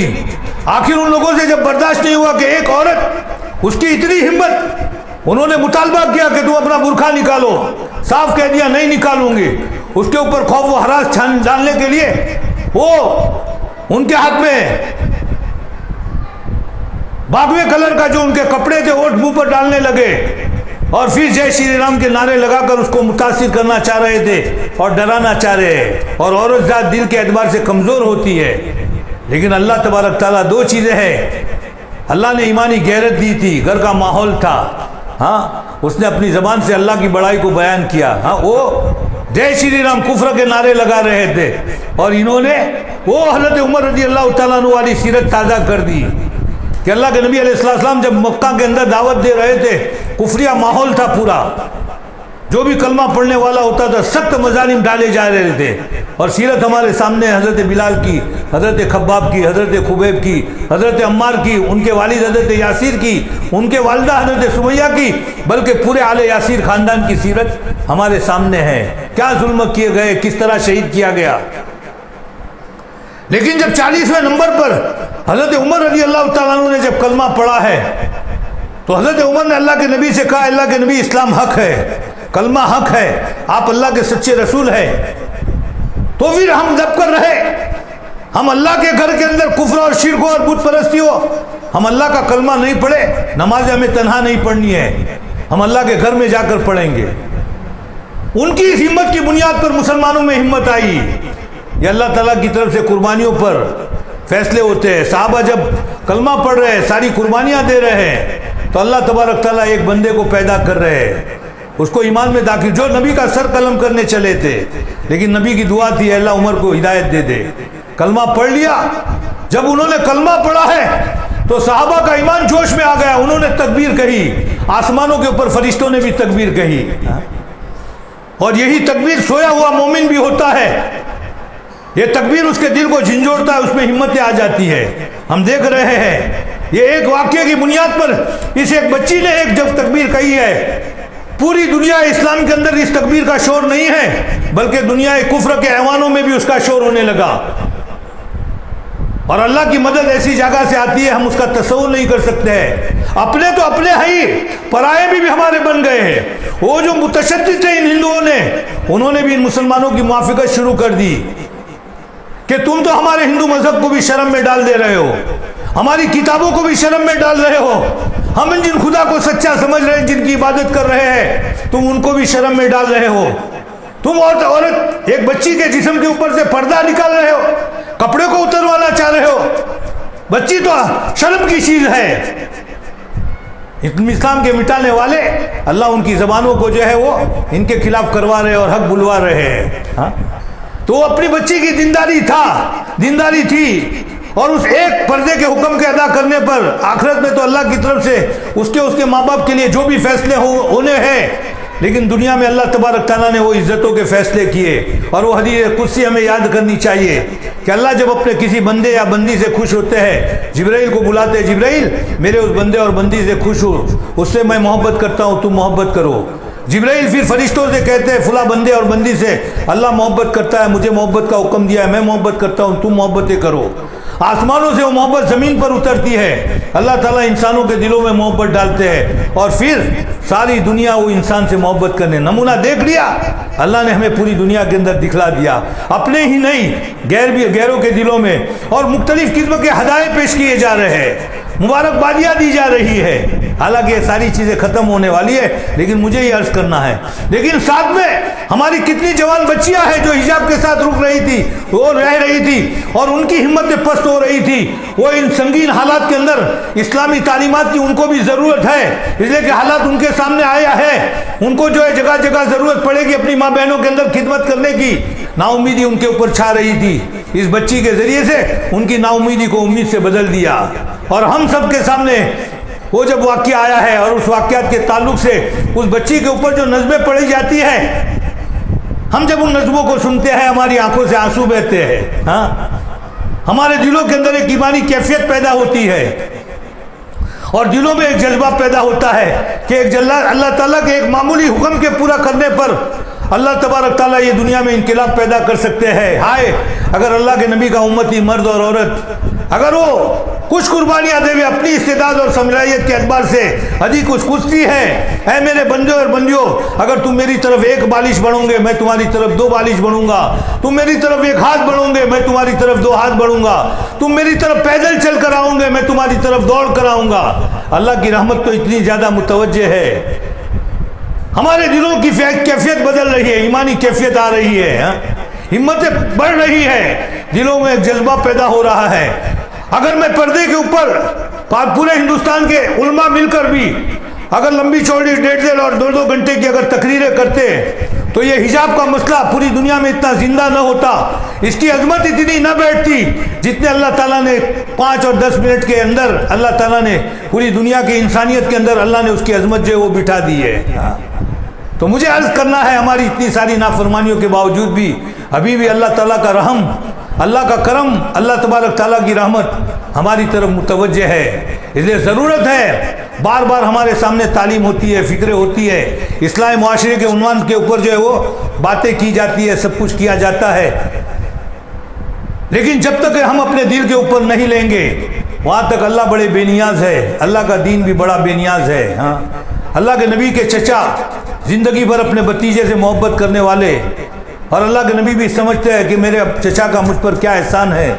Speaker 2: آخر ان لوگوں سے جب برداشت نہیں ہوا کہ ایک عورت، اس کی اتنی ہمت، انہوں نے مطالبہ کیا کہ تم اپنا برقع نکالو، صاف کہہ دیا نہیں نکالوں گی۔ اس کے اوپر خوف و ہراس ڈالنے کے لیے وہ ان کے ہاتھ میں باغوے کلر کا جو ان کے کپڑے تھے وہ منہ پر ڈالنے لگے، اور پھر جے شری رام کے نعرے لگا کر اس کو متاثر کرنا چاہ رہے تھے اور ڈرانا چاہ رہے ہیں۔ اور عورت ذات دل کے اعتبار سے کمزور ہوتی ہے، لیکن اللہ تبارک تعالیٰ دو چیزیں ہیں، اللہ نے ایمانی غیرت دی تھی، گھر کا ماحول تھا، ہاں اس نے اپنی زبان سے اللہ کی بڑائی کو بیان کیا، ہاں وہ جے شری رام کفر کے نعرے لگا رہے تھے، اور انہوں نے وہ حضرت عمر رضی اللہ تعالیٰ عنہ والی سیرت تازہ کر دی کہ اللہ کے نبی علیہ السلام جب مکہ کے اندر دعوت دے رہے تھے، کفریہ ماحول تھا پورا، جو بھی کلمہ پڑھنے والا ہوتا تھا سخت مظالم ڈالے جا رہے تھے، اور سیرت ہمارے سامنے حضرت بلال کی، حضرت خباب کی، حضرت خبیب کی، حضرت عمار کی، ان کے والد حضرت یاسیر کی، ان کے والدہ حضرت سمیہ کی، بلکہ پورے آل یاسیر خاندان کی سیرت ہمارے سامنے ہے، کیا ظلم کیے گئے، کس طرح شہید کیا گیا۔ لیکن جب 40ویں نمبر پر حضرت عمر رضی اللہ تعالیٰ عنہ نے جب کلمہ پڑھا ہے تو حضرت عمر نے اللہ کے نبی سے کہا، اللہ کے نبی اسلام حق ہے، کلمہ حق ہے، آپ اللہ کے سچے رسول ہیں، تو پھر ہم دب کر رہے، ہم اللہ کے گھر کے اندر کفر اور شرک اور بت پرستی ہو، ہم اللہ کا کلمہ نہیں پڑھے، نماز ہمیں تنہا نہیں پڑھنی ہے، ہم اللہ کے گھر میں جا کر پڑھیں گے۔ ان کی اس ہمت کی بنیاد پر مسلمانوں میں ہمت آئی۔ یہ اللہ تعالیٰ کی طرف سے قربانیوں پر فیصلے ہوتے ہیں۔ صحابہ جب کلمہ پڑھ رہے ہیں، ساری قربانیاں دے رہے ہیں، تو اللہ تبارک تعالیٰ ایک بندے کو پیدا کر رہے ہیں، اس کو ایمان میں داخل، جو نبی کا سر قلم کرنے چلے تھے، لیکن نبی کی دعا تھی اللہ عمر کو ہدایت دے دے، کلمہ پڑھ لیا۔ جب انہوں نے کلمہ پڑھا ہے تو صحابہ کا ایمان جوش میں آ گیا، انہوں نے تکبیر کہی، آسمانوں کے اوپر فرشتوں نے بھی تکبیر کہی، اور یہی تکبیر سویا ہوا مومن بھی ہوتا ہے، یہ تکبیر اس کے دل کو جھنجھوڑتا ہے، اس میں ہمتیں آ جاتی ہے۔ ہم دیکھ رہے ہیں یہ ایک واقعے کی بنیاد پر اس ایک بچی نے ایک جب تکبیر کہی ہے، پوری دنیا اسلام کے اندر اس تکبیر کا شور نہیں ہے، بلکہ دنیا کفر کے ایوانوں میں بھی اس کا شور ہونے لگا۔ اور یہ تکبیر اس کے دل کو جھنجھوڑتا ہے، اس میں ہمتیں آ جاتی ہے۔ ہم دیکھ رہے ہیں یہ ایک واقعے کی بنیاد پر اس ایک بچی نے ایک جب تکبیر کہی ہے، پوری دنیا اسلام کے اندر اس تکبیر کا شور نہیں ہے، بلکہ دنیا کفر کے ایوانوں میں بھی اس کا شور ہونے لگا۔ اور اللہ کی مدد ایسی جگہ سے آتی ہے ہم اس کا تصور نہیں کر سکتے ہیں. اپنے تو اپنے ہی، پرائے بھی ہمارے بن گئے ہیں. وہ جو متشدد تھے ان ہندوؤں نے، انہوں نے بھی ان مسلمانوں کی موافقت شروع کر دی کہ تم تو ہمارے ہندو مذہب کو بھی شرم میں ڈال دے رہے ہو، ہماری کتابوں کو بھی شرم میں ڈال رہے ہو. ہم جن خدا کو سچا سمجھ رہے ہیں، جن کی عبادت کر رہے ہیں، تم ان کو بھی شرم میں ڈال رہے ہو. تم عورت ایک بچی کے جسم کے اوپر سے پردہ نکال رہے ہو، کپڑے کو اتروانا چاہ رہے ہو. بچی تو شرم کی چیز ہے. اسلام کے مٹانے والے اللہ ان کی زبانوں کو جو ہے وہ ان کے خلاف کروا رہے اور حق بلوا رہے ہیں. تو وہ اپنی بچی کی دینداری تھی، اور اس ایک پردے کے حکم کے ادا کرنے پر آخرت میں تو اللہ کی طرف سے اس کے ماں باپ کے لیے جو بھی فیصلے ہونے ہیں، لیکن دنیا میں اللہ تبارک تعالیٰ نے وہ عزتوں کے فیصلے کیے. اور وہ حدیث قدسی ہمیں یاد کرنی چاہیے کہ اللہ جب اپنے کسی بندے یا بندی سے خوش ہوتے ہیں، جبرائیل کو بلاتے، جبرائیل میرے اس بندے اور بندی سے خوش ہو، اس سے میں محبت کرتا ہوں، تم محبت کرو. جبرائیل پھر فرشتوں سے کہتے ہیں فلاں بندے اور بندی سے اللہ محبت کرتا ہے، مجھے محبت کا حکم دیا ہے، میں محبت کرتا ہوں، تم محبتیں کرو. آسمانوں سے وہ محبت زمین پر اترتی ہے، اللہ تعالیٰ انسانوں کے دلوں میں محبت ڈالتے ہیں، اور پھر ساری دنیا وہ انسان سے محبت کرنے. نمونہ دیکھ لیا اللہ نے ہمیں پوری دنیا کے اندر دکھلا دیا، اپنے ہی نہیں غیروں کے دلوں میں. اور مختلف قسم کے ہدایے پیش کیے جا رہے ہیں، مبارکبادیاں دی جا رہی ہے. حالانکہ یہ ساری چیزیں ختم ہونے والی ہے، لیکن مجھے یہ عرض کرنا ہے، لیکن ساتھ میں ہماری کتنی جوان بچیاں ہیں جو حجاب کے ساتھ رک رہی تھی، وہ رہ رہی تھی، اور ان کی ہمتیں پست ہو رہی تھی. وہ ان سنگین حالات کے اندر اسلامی تعلیمات کی ان کو بھی ضرورت ہے، اس لیے کہ حالات ان کے سامنے آیا ہے. ان کو جو ہے جگہ جگہ ضرورت پڑے گی اپنی ماں بہنوں کے اندر خدمت کرنے کی. نا امیدی ان کے اوپر چھا رہی تھی، اس بچی کے ذریعے سے ان کی نا امیدی کو امید سے بدل دیا. اور ہم سب کے سامنے وہ جب واقعہ آیا ہے، اور اس واقعات کے تعلق سے اس بچی کے اوپر جو نظمیں پڑھی جاتی ہیں، ہم جب ان نظموں کو سنتے ہیں ہماری آنکھوں سے آنسو بہتے ہیں. ہمارے دلوں کے اندر ایک ایمانی کیفیت پیدا ہوتی ہے، اور دلوں میں ایک جذبہ پیدا ہوتا ہے کہ اللہ تعالیٰ کے ایک معمولی حکم کے پورا کرنے پر اللہ تبارک تعالیٰ یہ دنیا میں انقلاب پیدا کر سکتے ہیں. ہائے اگر اللہ کے نبی کا امتی مرد اور عورت اگر وہ کچھ قربانیاں دے اپنی استعداد اور صلاحیت کے اعتبار سے، حدیث کچھ کچھتی ہے، اے میرے بندے اور بندیوں، اگر تم میری طرف ایک بالش بڑھو گے میں تمہاری طرف دو بالش بڑھوں گا، تم میری طرف ایک ہاتھ بڑھو گے میں تمہاری طرف دو ہاتھ بڑھوں گا، تم میری طرف پیدل چل کر آؤں گے میں تمہاری طرف دوڑ کر آؤں گا. اللہ کی رحمت تو اتنی زیادہ متوجہ ہے، ہمارے دلوں کی کیفیت بدل رہی ہے، ایمانی کیفیت آ رہی ہے، ہمتیں بڑھ رہی ہے، دلوں میں ایک جذبہ پیدا ہو رہا ہے. اگر میں پردے کے اوپر پورے ہندوستان کے علماء مل کر بھی اگر لمبی چوڑی 1.5 اور 2 گھنٹے کی اگر تقریریں کرتے تو یہ حجاب کا مسئلہ پوری دنیا میں اتنا زندہ نہ ہوتا، اس کی عظمت اتنی نہ بیٹھتی جتنے اللہ تعالیٰ نے 5 اور 10 منٹ کے اندر اللہ تعالیٰ نے پوری دنیا کی انسانیت کے اندر اللہ نے اس کی عظمت جو ہے وہ بٹھا دی ہے. تو مجھے عرض کرنا ہے ہماری اتنی ساری نافرمانیوں کے باوجود بھی ابھی بھی اللہ تعالیٰ کا رحم، اللہ کا کرم، اللہ تبارک تعالیٰ کی رحمت ہماری طرف متوجہ ہے. اس لیے ضرورت ہے بار بار ہمارے سامنے تعلیم ہوتی ہے، فکریں ہوتی ہے، اصلاح معاشرے کے عنوان کے اوپر جو ہے وہ باتیں کی جاتی ہے، سب کچھ کیا جاتا ہے، لیکن جب تک ہم اپنے دل کے اوپر نہیں لیں گے وہاں تک اللہ بڑے بے نیاز ہے، اللہ کا دین بھی بڑا بے نیاز ہے. اللہ کے نبی کے چچا زندگی بھر اپنے بھتیجے سے محبت کرنے والے، اور اللہ کے نبی بھی سمجھتے ہیں کہ میرے چچا کا مجھ پر کیا احسان ہے،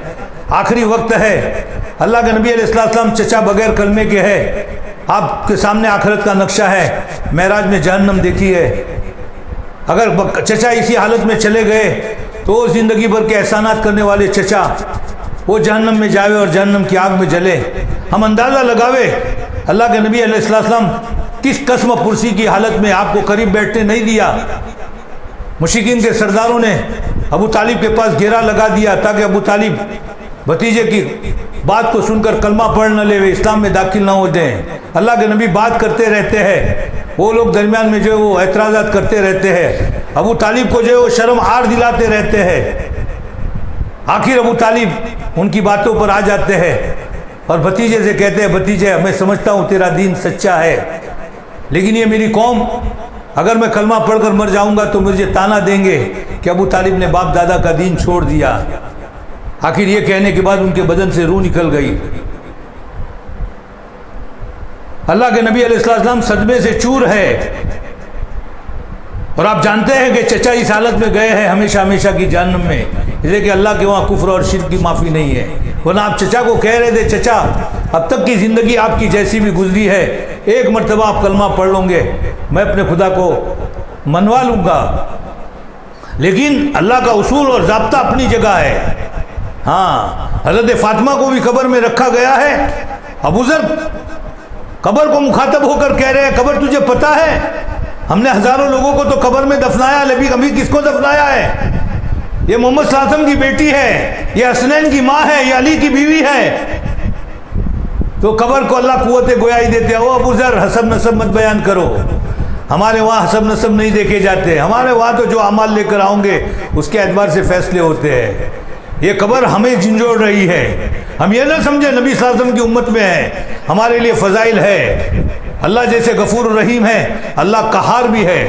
Speaker 2: آخری وقت ہے. اللہ کے نبی علیہ السلام چچا بغیر کلمے کے ہے، آپ کے سامنے آخرت کا نقشہ ہے، معراج میں جہنم دیکھی ہے. اگر چچا اسی حالت میں چلے گئے تو وہ زندگی بھر کے احسانات کرنے والے چچا وہ جہنم میں جاوے اور جہنم کی آگ میں جلے. ہم اندازہ لگاوے اللہ کے نبی علیہ السلام کس قسم پرسی کی حالت میں آپ کو قریب بیٹھنے نہیں دیا. مشرکین کے سرداروں نے ابو طالب کے پاس گھیرا لگا دیا تاکہ ابو طالب بھتیجے کی بات کو سن کر کلمہ پڑھ نہ لے، اسلام میں داخل نہ ہو جائیں. اللہ کے نبی بات کرتے رہتے ہیں، وہ لوگ درمیان میں جو ہے وہ اعتراضات کرتے رہتے ہیں، ابو طالب کو جو ہے وہ شرم عار دلاتے رہتے ہیں. آخر ابو طالب ان کی باتوں پر آ جاتے ہیں اور بھتیجے سے کہتے ہیں بھتیجے میں سمجھتا ہوں تیرا دین سچا ہے، لیکن یہ میری قوم اگر میں کلمہ پڑھ کر مر جاؤں گا تو مجھے تانا دیں گے کہ ابو طالب نے باپ دادا کا دین چھوڑ دیا. آخر یہ کہنے کے بعد ان کے بدن سے روح نکل گئی۔ اللہ کے نبی علیہ السلام صدمے سے چور ہے، اور آپ جانتے ہیں کہ چچا اس حالت میں گئے ہیں ہمیشہ ہمیشہ کی جہنم میں، اس لیے کہ اللہ کے وہاں کفر اور شرک کی معافی نہیں ہے۔ ورنہ آپ چچا کو کہہ رہے تھے چچا اب تک کی زندگی آپ کی جیسی بھی گزری ہے، ایک مرتبہ آپ کلمہ پڑھ لوں گے میں اپنے خدا کو منوا لوں گا۔ لیکن اللہ کا اصول اور ضابطہ اپنی جگہ ہے۔ ہاں، حضرت فاطمہ کو بھی قبر میں رکھا گیا ہے۔ ابو ذر قبر کو مخاطب ہو کر کہہ رہے ہیں قبر تجھے پتا ہے ہم نے ہزاروں لوگوں کو تو قبر میں دفنایا، لیکن ابھی کس کو دفنایا ہے؟ یہ محمد صلی اللہ علیہ وسلم کی بیٹی ہے، یہ حسنین کی ماں ہے، یہ علی کی بیوی ہے۔ تو قبر کو اللہ قوت گویائی دیتے ہیں۔ او ابو ذر حسب نسب مت بیان کرو، ہمارے وہاں حسب نسب نہیں دیکھے جاتے، ہمارے وہاں تو جو اعمال لے کر آؤں گے اس کے اعتبار سے فیصلے ہوتے ہیں۔ یہ قبر ہمیں جھنجھوڑ رہی ہے، ہم یہ نہ سمجھے نبی صلی اللہ علیہ وسلم کی امت میں ہے، ہمارے لیے فضائل ہے۔ اللہ جیسے غفور الرحیم ہے، اللہ قہار بھی ہے۔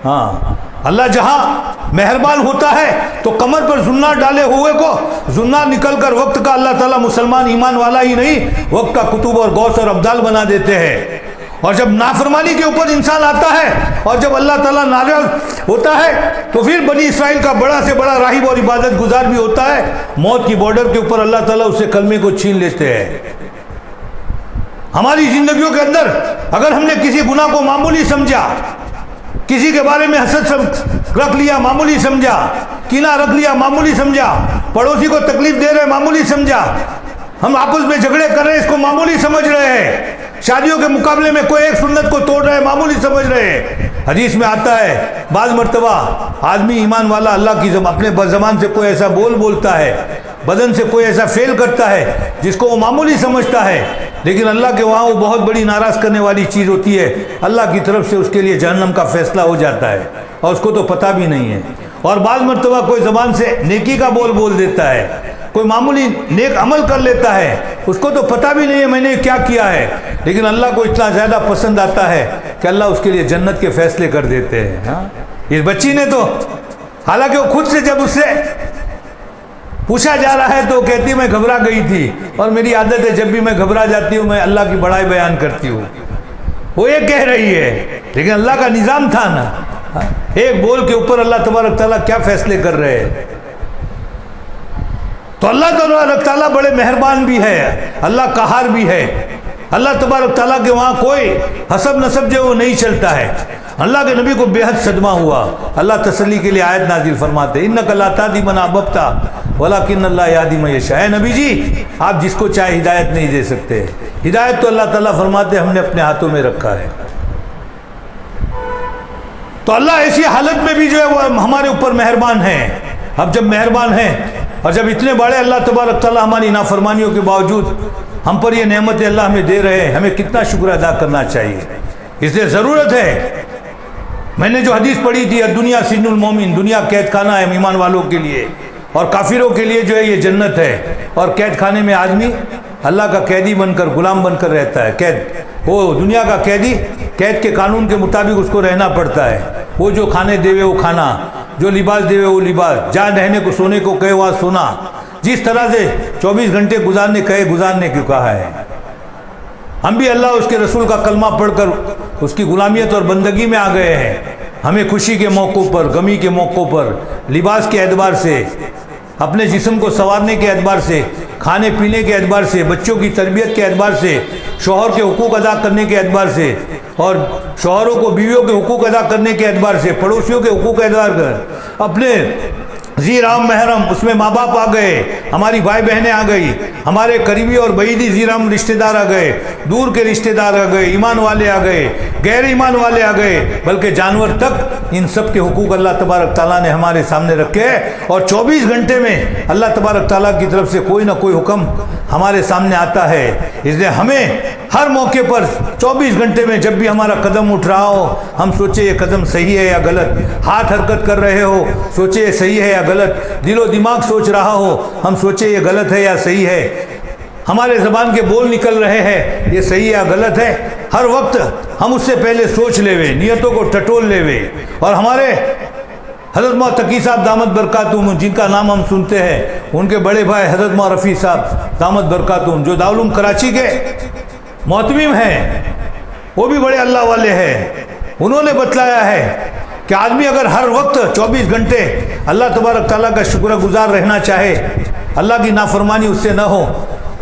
Speaker 2: ہاں، اللہ جہاں مہربان ہوتا ہے تو کمر پر زنار ڈالے ہوئے کو زنار نکل کر وقت کا اللہ تعالیٰ مسلمان ایمان والا ہی نہیں وقت کا کتب اور غوث اور ابدال بنا دیتے ہیں۔ اور جب نافرمانی کے اوپر انسان آتا ہے اور جب اللہ تعالیٰ ناراض ہوتا ہے تو پھر بنی اسرائیل کا بڑا سے بڑا راہب اور عبادت گزار بھی ہوتا ہے، موت کی بارڈر کے اوپر اللہ تعالیٰ اس سے کلمے کو چھین لیتے ہیں۔ ہماری زندگیوں کے اندر اگر ہم نے کسی گناہ کو معمولی سمجھا، کسی کے بارے میں حسد رکھ لیا معمولی سمجھا، کینہ رکھ لیا معمولی سمجھا، پڑوسی کو تکلیف دے رہے معمولی سمجھا، ہم آپس میں جھگڑے کر رہے ہیں اس کو معمولی سمجھ رہے ہیں، شادیوں کے مقابلے میں کوئی ایک سنت کو توڑ رہے ہیں معمولی سمجھ رہے ہیں۔ حدیث میں آتا ہے بعض مرتبہ آدمی ایمان والا اللہ کی اپنے زبان سے کوئی ایسا بولتا ہے، بدن سے کوئی ایسا فعل کرتا ہے جس کو وہ معمولی سمجھتا ہے، لیکن اللہ کے وہاں وہ بہت بڑی ناراض کرنے والی چیز ہوتی ہے، اللہ کی طرف سے اس کے لیے جہنم کا فیصلہ ہو جاتا ہے اور اس کو تو پتہ بھی نہیں ہے۔ اور بعض مرتبہ کوئی زبان سے نیکی کا بول دیتا ہے، کوئی معمولی نیک عمل کر لیتا ہے، اس کو تو پتہ بھی نہیں ہے میں نے کیا کیا ہے، لیکن اللہ کو اتنا زیادہ پسند آتا ہے کہ اللہ اس کے لیے جنت کے فیصلے کر دیتے ہیں۔ ہاں، اس بچی نے تو حالانکہ وہ خود سے جب اس سے پوچھا جا رہا ہے تو کہتی میں گھبرا گئی تھی، اور میری عادت ہے جب بھی میں گھبرا جاتی ہوں میں اللہ کی بڑائی بیان کرتی ہوں۔ وہ یہ کہہ رہی ہے لیکن اللہ کا نظام تھا نا، ایک بول کے اوپر اللہ تبارک تعالیٰ کیا فیصلے کر رہے ہیں۔ تو اللہ تبارک تعالیٰ بڑے مہربان بھی ہے، اللہ قہار بھی ہے۔ اللہ تبارک تعالیٰ کے وہاں کوئی حسب نسب جو وہ نہیں چلتا ہے۔ اللہ کے نبی کو بے حد صدمہ ہوا، اللہ تسلی کے لیے آیت نازل فرماتے انک لا تہدی من احببت ولکن اللہ یہدی من یشاء۔ اے نبی جی آپ جس کو چاہے ہدایت نہیں دے سکتے، ہدایت تو اللہ تعالیٰ فرماتے ہم نے اپنے ہاتھوں میں رکھا ہے۔ تو اللہ ایسی حالت میں بھی جو ہے وہ ہمارے اوپر مہربان ہیں۔ اب جب مہربان ہیں اور جب اتنے بڑے اللہ تبارک تعالیٰ ہماری نافرمانیوں کے باوجود ہم پر یہ نعمت اللہ ہمیں دے رہے ہیں، ہمیں کتنا شکر ادا کرنا چاہیے۔ اس لیے ضرورت ہے، میں نے جو حدیث پڑھی تھی دنیا سجن المومن، دنیا قید خانہ ہے ایمان والوں کے لیے، اور کافروں کے لیے جو ہے یہ جنت ہے۔ اور قید خانے میں آدمی اللہ کا قیدی بن کر غلام بن کر رہتا ہے، قید وہ دنیا کا قیدی قید کے قانون کے مطابق اس کو رہنا پڑتا ہے، وہ جو کھانے دے وہ کھانا، جو لباس دے وہ لباس، جہاں رہنے کو سونے کو کہے وہاں سونا، جس طرح سے 24 گھنٹے گزارنے کہے گزارنے کو کہا ہے۔ ہم بھی اللہ اس کے رسول کا کلمہ پڑھ کر اس کی غلامیت اور بندگی میں آ گئے ہیں۔ ہمیں خوشی کے موقعوں پر، غمی کے موقعوں پر، لباس کے اعتبار سے، اپنے جسم کو سنوارنے کے اعتبار سے، کھانے پینے کے اعتبار سے، بچوں کی تربیت کے اعتبار سے، شوہر کے حقوق ادا کرنے کے اعتبار سے، اور شوہروں کو بیویوں کے حقوق ادا کرنے کے اعتبار سے، پڑوسیوں کے حقوق ادا کر، اپنے ذی رام محرم اس میں ماں باپ آ گئے، ہماری بھائی بہنیں آ گئی، ہمارے قریبی اور بعیدی ذی رام رشتہ دار آ گئے، دور کے رشتہ دار آ گئے، ایمان والے آ گئے، غیر ایمان والے آ گئے، بلکہ جانور تک، ان سب کے حقوق اللہ تبارک تعالیٰ نے ہمارے سامنے رکھے ہیں۔ اور 24 گھنٹے میں اللہ تبارک تعالیٰ کی طرف سے کوئی نہ کوئی حکم ہمارے سامنے آتا ہے۔ اس لیے ہمیں ہر موقع پر 24 گھنٹے میں جب بھی ہمارا قدم اٹھ رہا ہو ہم سوچے یہ قدم صحیح ہے یا غلط، ہاتھ حرکت کر رہے ہو سوچے یہ صحیح ہے یا غلط، دل و دماغ سوچ رہا ہو ہم سوچے یہ غلط ہے یا صحیح ہے، ہمارے زبان کے بول نکل رہے ہیں یہ صحیح یا غلط ہے، ہر وقت ہم اس سے پہلے سوچ لے وے، نیتوں کو ٹٹول لے وے، اور ہمارے حضرت مولانا تقی صاحب دامت برکاتہم، جن کا نام ہم سنتے ہیں، ان کے بڑے بھائی حضرت مولانا رفیع صاحب دامت برکاتہم، جو دارالعلوم کراچی کے محتمم ہیں، وہ بھی بڑے اللہ والے ہیں۔ انہوں نے بتلایا ہے کہ آدمی اگر ہر وقت 24 گھنٹے اللہ تبارک تعالیٰ کا شکر گزار رہنا چاہے، اللہ کی نافرمانی اس سے نہ ہو،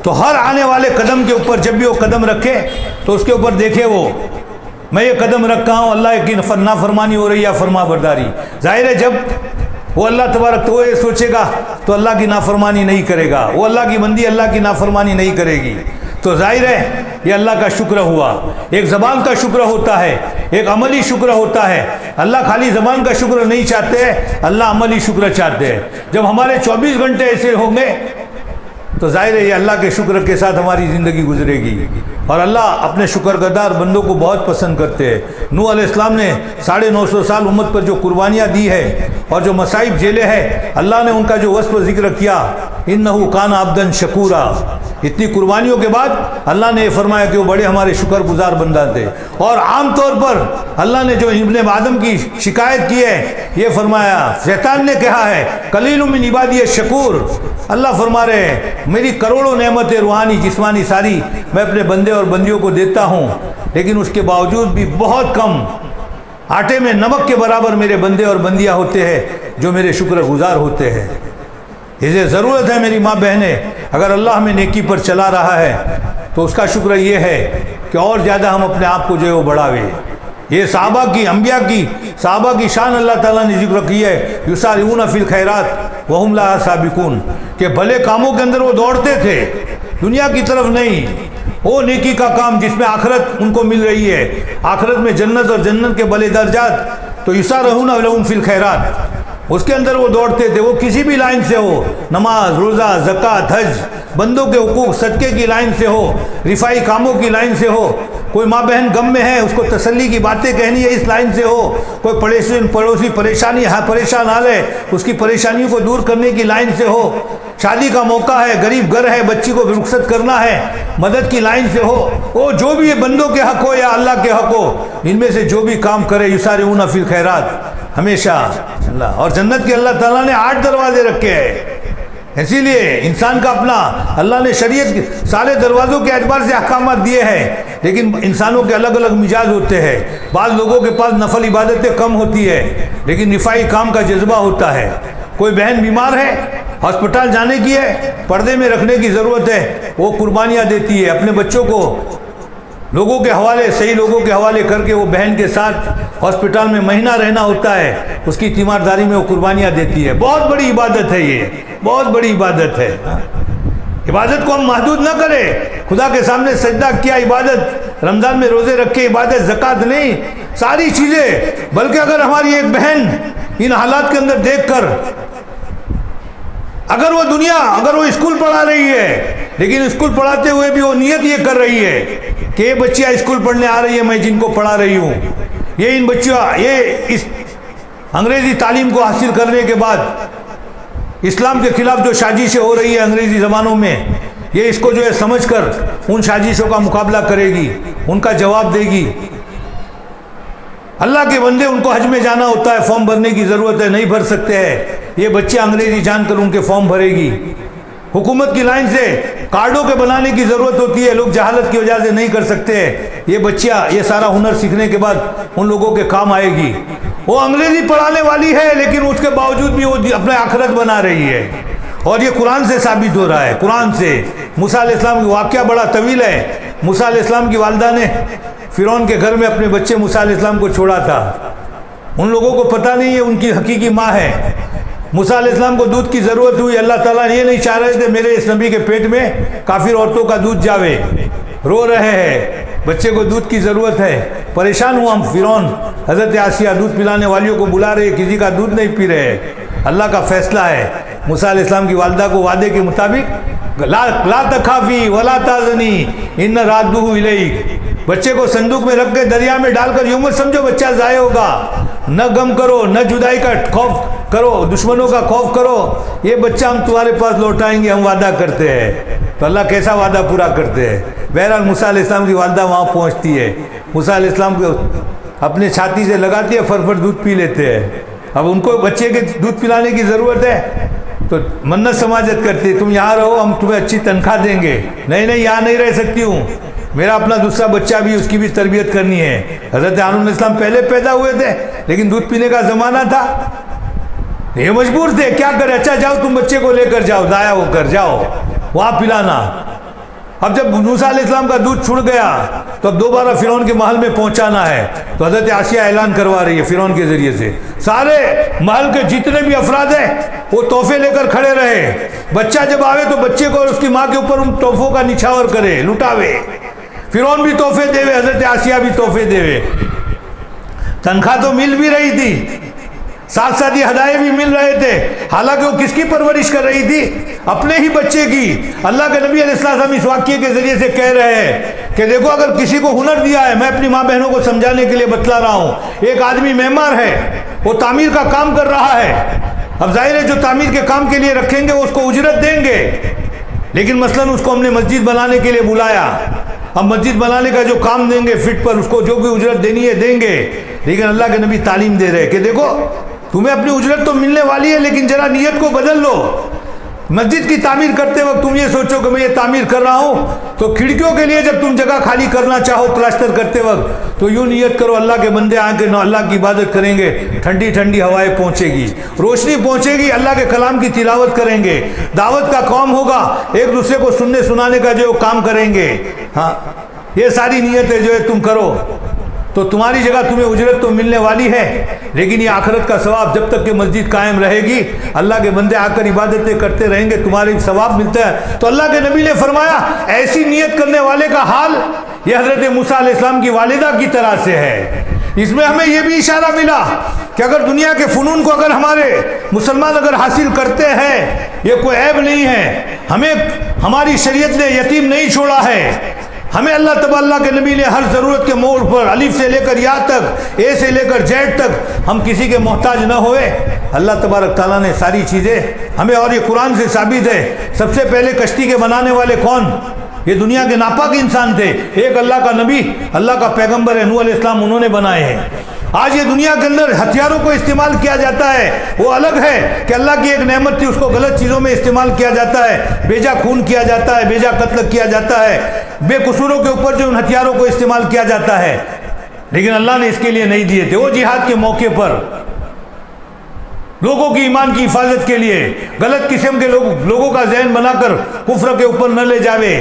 Speaker 2: تو ہر آنے والے قدم کے اوپر جب بھی وہ قدم رکھے تو اس کے اوپر دیکھے وہ میں یہ قدم رکھا ہوں، اللہ کی نافرمانی ہو رہی ہے، فرما برداری۔ ظاہر ہے جب وہ اللہ تبارک تو یہ سوچے گا تو اللہ کی نافرمانی نہیں کرے گا، وہ اللہ کی بندی اللہ کی نافرمانی نہیں کرے گی، تو ظاہر ہے یہ اللہ کا شکر ہوا۔ ایک زبان کا شکر ہوتا ہے، ایک عملی شکر ہوتا ہے۔ اللہ خالی زبان کا شکر نہیں چاہتے، اللہ عملی شکر چاہتے ہیں۔ جب ہمارے 24 گھنٹے ایسے ہوں گے تو ظاہر ہے یہ اللہ کے شکر کے ساتھ ہماری زندگی گزرے گی، اور اللہ اپنے شکر گزار بندوں کو بہت پسند کرتے ہیں۔ نوح علیہ السلام نے 950 سال امت پر جو قربانیاں دی ہے اور جو مصائب جھیلے ہیں، اللہ نے ان کا جو وصف ذکر کیا، انہ کان عبدا شکورا، اتنی قربانیوں کے بعد اللہ نے یہ فرمایا کہ وہ بڑے ہمارے شکر گزار بندہ تھے۔ اور عام طور پر اللہ نے جو ابن آدم کی شکایت کی ہے، یہ فرمایا، شیطان نے کہا ہے قلیل من عبادی الشکور، اللہ فرما رہے ہیں میری کروڑوں نعمتیں روحانی جسمانی ساری میں اپنے بندے اور بندیوں کو دیتا ہوں، لیکن اس کے باوجود بھی بہت کم، آٹے میں نمک کے برابر میرے بندے اور بندیاں ہوتے ہیں جو میرے شکر گزار ہوتے ہیں۔ اسے ضرورت ہے میری ماں بہنیں، اگر اللہ ہمیں نیکی پر چلا رہا ہے تو اس کا شکر یہ ہے کہ اور زیادہ ہم اپنے آپ کو جو ہے وہ بڑھاوے۔ یہ صحابہ کی، انبیاء کی، صحابہ کی شان اللہ تعالیٰ نے ذکر کی ہے، یسارعون فی الخیرات وہم لہا سابقون، کہ بھلے کاموں کے اندر وہ دوڑتے تھے، دنیا کی طرف نہیں، وہ نیکی کا کام جس میں آخرت ان کو مل رہی ہے، آخرت میں جنت اور جنت کے بھلے درجات، تو یسارعون لہم فی الخیرات، اس کے اندر وہ دوڑتے تھے۔ وہ کسی بھی لائن سے ہو، نماز، روزہ، زکوٰۃ، حج، بندوں کے حقوق، صدقے کی لائن سے ہو، رفائی کاموں کی لائن سے ہو، کوئی ماں بہن غم میں ہے اس کو تسلی کی باتیں کہنی ہے اس لائن سے ہو، کوئی پڑوسی پریشان حال ہے اس کی پریشانیوں کو دور کرنے کی لائن سے ہو، شادی کا موقع ہے، غریب گھر ہے، بچی کو رخصت کرنا ہے، مدد کی لائن سے ہو، وہ جو بھی بندوں کے حق ہو یا اللہ کے حق ہو، ان میں سے جو بھی کام کرے یسارعون فی الخیرات، ہمیشہ اللہ۔ اور جنت کے اللہ تعالیٰ نے 8 دروازے رکھے ہیں، اسی لیے انسان کا اپنا اللہ نے شریعت کے سارے دروازوں کے اعتبار سے احکامات دیے ہیں، لیکن انسانوں کے الگ الگ مزاج ہوتے ہیں۔ بعض لوگوں کے پاس نفل عبادتیں کم ہوتی ہے لیکن رفائی کام کا جذبہ ہوتا ہے۔ کوئی بہن بیمار ہے، ہسپتال جانے کی ہے، پردے میں رکھنے کی ضرورت ہے، وہ قربانیاں دیتی ہے، اپنے بچوں کو لوگوں کے حوالے، صحیح لوگوں کے حوالے کر کے وہ بہن کے ساتھ ہسپتال میں مہینہ رہنا ہوتا ہے، اس کی تیمارداری میں وہ قربانیاں دیتی ہے۔ بہت بڑی عبادت ہے، یہ بہت بڑی عبادت ہے۔ عبادت کو ہم محدود نہ کریں، خدا کے سامنے سجدہ کیا عبادت، رمضان میں روزے رکھے عبادت، زکوٰۃ نہیں، ساری چیزیں۔ بلکہ اگر ہماری ایک بہن ان حالات کے اندر دیکھ کر، اگر وہ اسکول پڑھا رہی ہے لیکن اسکول پڑھاتے ہوئے بھی وہ نیت یہ کر رہی ہے کہ یہ بچیاں اسکول پڑھنے آ رہی ہے، میں جن کو پڑھا رہی ہوں، یہ ان بچیاں یہ اس انگریزی تعلیم کو حاصل کرنے کے بعد اسلام کے خلاف جو سازشیں ہو رہی ہے انگریزی زبانوں میں، یہ اس کو جو ہے سمجھ کر ان سازشوں کا مقابلہ کرے گی، ان کا جواب دے گی۔ اللہ کے بندے، ان کو حج میں جانا ہوتا ہے، فارم بھرنے کی ضرورت ہے، نہیں بھر سکتے ہیں، یہ بچے انگریزی جان کر ان کے فارم بھرے گی۔ حکومت کی لائن سے کارڈوں کے بنانے کی ضرورت ہوتی ہے، لوگ جہالت کی وجہ سے نہیں کر سکتے، یہ بچیاں یہ سارا ہنر سیکھنے کے بعد ان لوگوں کے کام آئے گی۔ وہ انگریزی پڑھانے والی ہے لیکن اس کے باوجود بھی وہ اپنے آخرت بنا رہی ہے، اور یہ قرآن سے ثابت ہو رہا ہے، قرآن سے۔ موسیٰ علیہ السلام کی واقعہ بڑا طویل ہے۔ موسیٰ علیہ السلام کی والدہ نے فرعون کے گھر میں اپنے بچے موسیٰ علیہ السلام کو چھوڑا تھا، ان لوگوں کو پتہ نہیں ہے ان کی حقیقی ماں ہے۔ موسیٰ علیہ السلام کو دودھ کی ضرورت ہوئی، اللہ تعالیٰ نے یہ نہیں چاہ رہے تھے میرے اس نبی کے پیٹ میں کافر عورتوں کا دودھ جاوے، رو رہے ہیں، بچے کو دودھ کی ضرورت ہے، پریشان ہوا فرعون، حضرت آسیہ دودھ پلانے والیوں کو بلا رہے، کسی کا دودھ نہیں پی رہے، اللہ کا فیصلہ ہے۔ موسیٰ علیہ السلام کی والدہ کو وعدے کے مطابق لا تخافی ولا تحزنی ان رادہ الیک، بچے کو صندوق میں رکھ کے دریا میں ڈال کر یوں مت سمجھو بچہ ضائع ہوگا، نہ غم کرو، نہ جدائی کا خوف کرو، دشمنوں کا خوف کرو، یہ بچہ ہم تمہارے پاس لوٹائیں گے، ہم وعدہ کرتے ہیں۔ تو اللہ کیسا وعدہ پورا کرتے ہیں۔ بہرحال موسیٰ علیہ السلام کی والدہ وہاں پہنچتی ہے، موسیٰ علیہ السلام کو اپنے چھاتی سے لگاتی ہے، فر دودھ پی لیتے ہیں۔ اب ان کو بچے کے دودھ پلانے کی ضرورت ہے تو منت سماجت کرتے تم یہاں رہو ہم تمہیں اچھی تنخواہ دیں گے. نہیں یہاں نہیں رہ سکتی ہوں, میرا اپنا دوسرا بچہ بھی اس کی بھی تربیت کرنی ہے. حضرت ہارون علیہ السلام پہلے پیدا ہوئے تھے لیکن دودھ پینے کا زمانہ تھا, یہ مجبور تھے, کیا کرے, اچھا جاؤ تم بچے کو لے کر جاؤ, ضائع ہو کر جاؤ وہاں پلانا. اب جب موسیٰ علیہ السلام کا دودھ چھڑ گیا تو اب دوبارہ فرعون کے محل میں پہنچانا ہے, تو حضرت آسیہ اعلان کروا رہی ہے فرعون کے ذریعے سے, سارے محل کے جتنے بھی افراد ہیں وہ تحفے لے کر کھڑے رہے, بچہ جب آوے تو بچے کو اور اس کی ماں کے اوپر ان تحفوں کا نچھاور کرے, لٹاوے. فرعون بھی تحفے دے وے, حضرت آسیہ بھی تحفے دے وے. تنخواہ تو مل بھی رہی تھی, ساتھ ساتھ یہ ہدایے بھی مل رہے تھے, حالانکہ وہ کس کی پرورش کر رہی تھی, اپنے ہی بچے کی. اللہ کے نبی علیہ السلام اس واقعے کے ذریعے سے کہہ رہے ہیں کہ دیکھو اگر کسی کو ہنر دیا ہے, میں اپنی ماں بہنوں کو سمجھانے کے لیے بتلا رہا ہوں, ایک آدمی معمار ہے, وہ تعمیر کا کام کر رہا ہے. اب ظاہر ہے جو تعمیر کے کام کے لیے رکھیں گے اس کو اجرت دیں گے, لیکن مثلاً اس کو ہم نے مسجد بنانے کے لیے بلایا, اب مسجد بنانے کا جو کام دیں گے فٹ پر, اس کو جو بھی اجرت دینی ہے دیں گے. لیکن اللہ کے نبی تعلیم دے رہے کہ دیکھو تمہیں اپنی اجرت تو ملنے والی ہے, لیکن ذرا نیت کو بدل لو. مسجد کی تعمیر کرتے وقت تم یہ سوچو کہ میں یہ تعمیر کر رہا ہوں, تو کھڑکیوں کے لیے جب تم جگہ خالی کرنا چاہو پلاسٹر کرتے وقت تو یوں نیت کرو اللہ کے بندے آ کے اللہ کی عبادت کریں گے, ٹھنڈی ٹھنڈی ہوائیں پہنچے گی, روشنی پہنچے گی, اللہ کے کلام کی تلاوت کریں گے, دعوت کا کام ہوگا, ایک دوسرے کو سننے سنانے کا جو کام کریں گے. ہاں یہ ساری نیتیں جو ہے تم کرو تو تمہاری جگہ تمہیں اجرت تو ملنے والی ہے, لیکن یہ آخرت کا ثواب جب تک کہ مسجد قائم رہے گی, اللہ کے بندے آ کر عبادتیں کرتے رہیں گے, تمہارے ثواب ملتا ہے. تو اللہ کے نبی نے فرمایا ایسی نیت کرنے والے کا حال یہ حضرت موسیٰ علیہ السلام کی والدہ کی طرح سے ہے. اس میں ہمیں یہ بھی اشارہ ملا کہ اگر دنیا کے فنون کو اگر ہمارے مسلمان اگر حاصل کرتے ہیں یہ کوئی عیب نہیں ہے, ہمیں ہماری شریعت نے یتیم نہیں چھوڑا ہے. ہمیں اللہ تبارک کے نبی نے ہر ضرورت کے موڑ پر الف سے لے کر یا تک, اے سے لے کر زیڈ تک ہم کسی کے محتاج نہ ہوئے. اللہ تبارک تعالیٰ نے ساری چیزیں ہمیں, اور یہ قرآن سے ثابت ہے. سب سے پہلے کشتی کے بنانے والے کون, یہ دنیا کے ناپاک انسان تھے, ایک اللہ کا نبی اللہ کا پیغمبر ہے نوح علیہ السلام, انہوں نے بنائے ہیں. آج یہ دنیا کے اندر ہتھیاروں کو استعمال کیا جاتا ہے, وہ الگ ہے کہ اللہ کی ایک نعمت تھی اس کو غلط چیزوں میں استعمال کیا جاتا ہے, بیجا خون کیا جاتا ہے, بیجا قتل کیا جاتا ہے, بے قصوروں کے اوپر جو ان ہتھیاروں کو استعمال کیا جاتا ہے. لیکن اللہ نے اس کے لیے نہیں دیے تھے. وہ جہاد کے موقع پر لوگوں کی ایمان کی حفاظت کے لیے غلط قسم کے لوگوں کا ذہن بنا کر کفر کے اوپر نہ لے جاوے,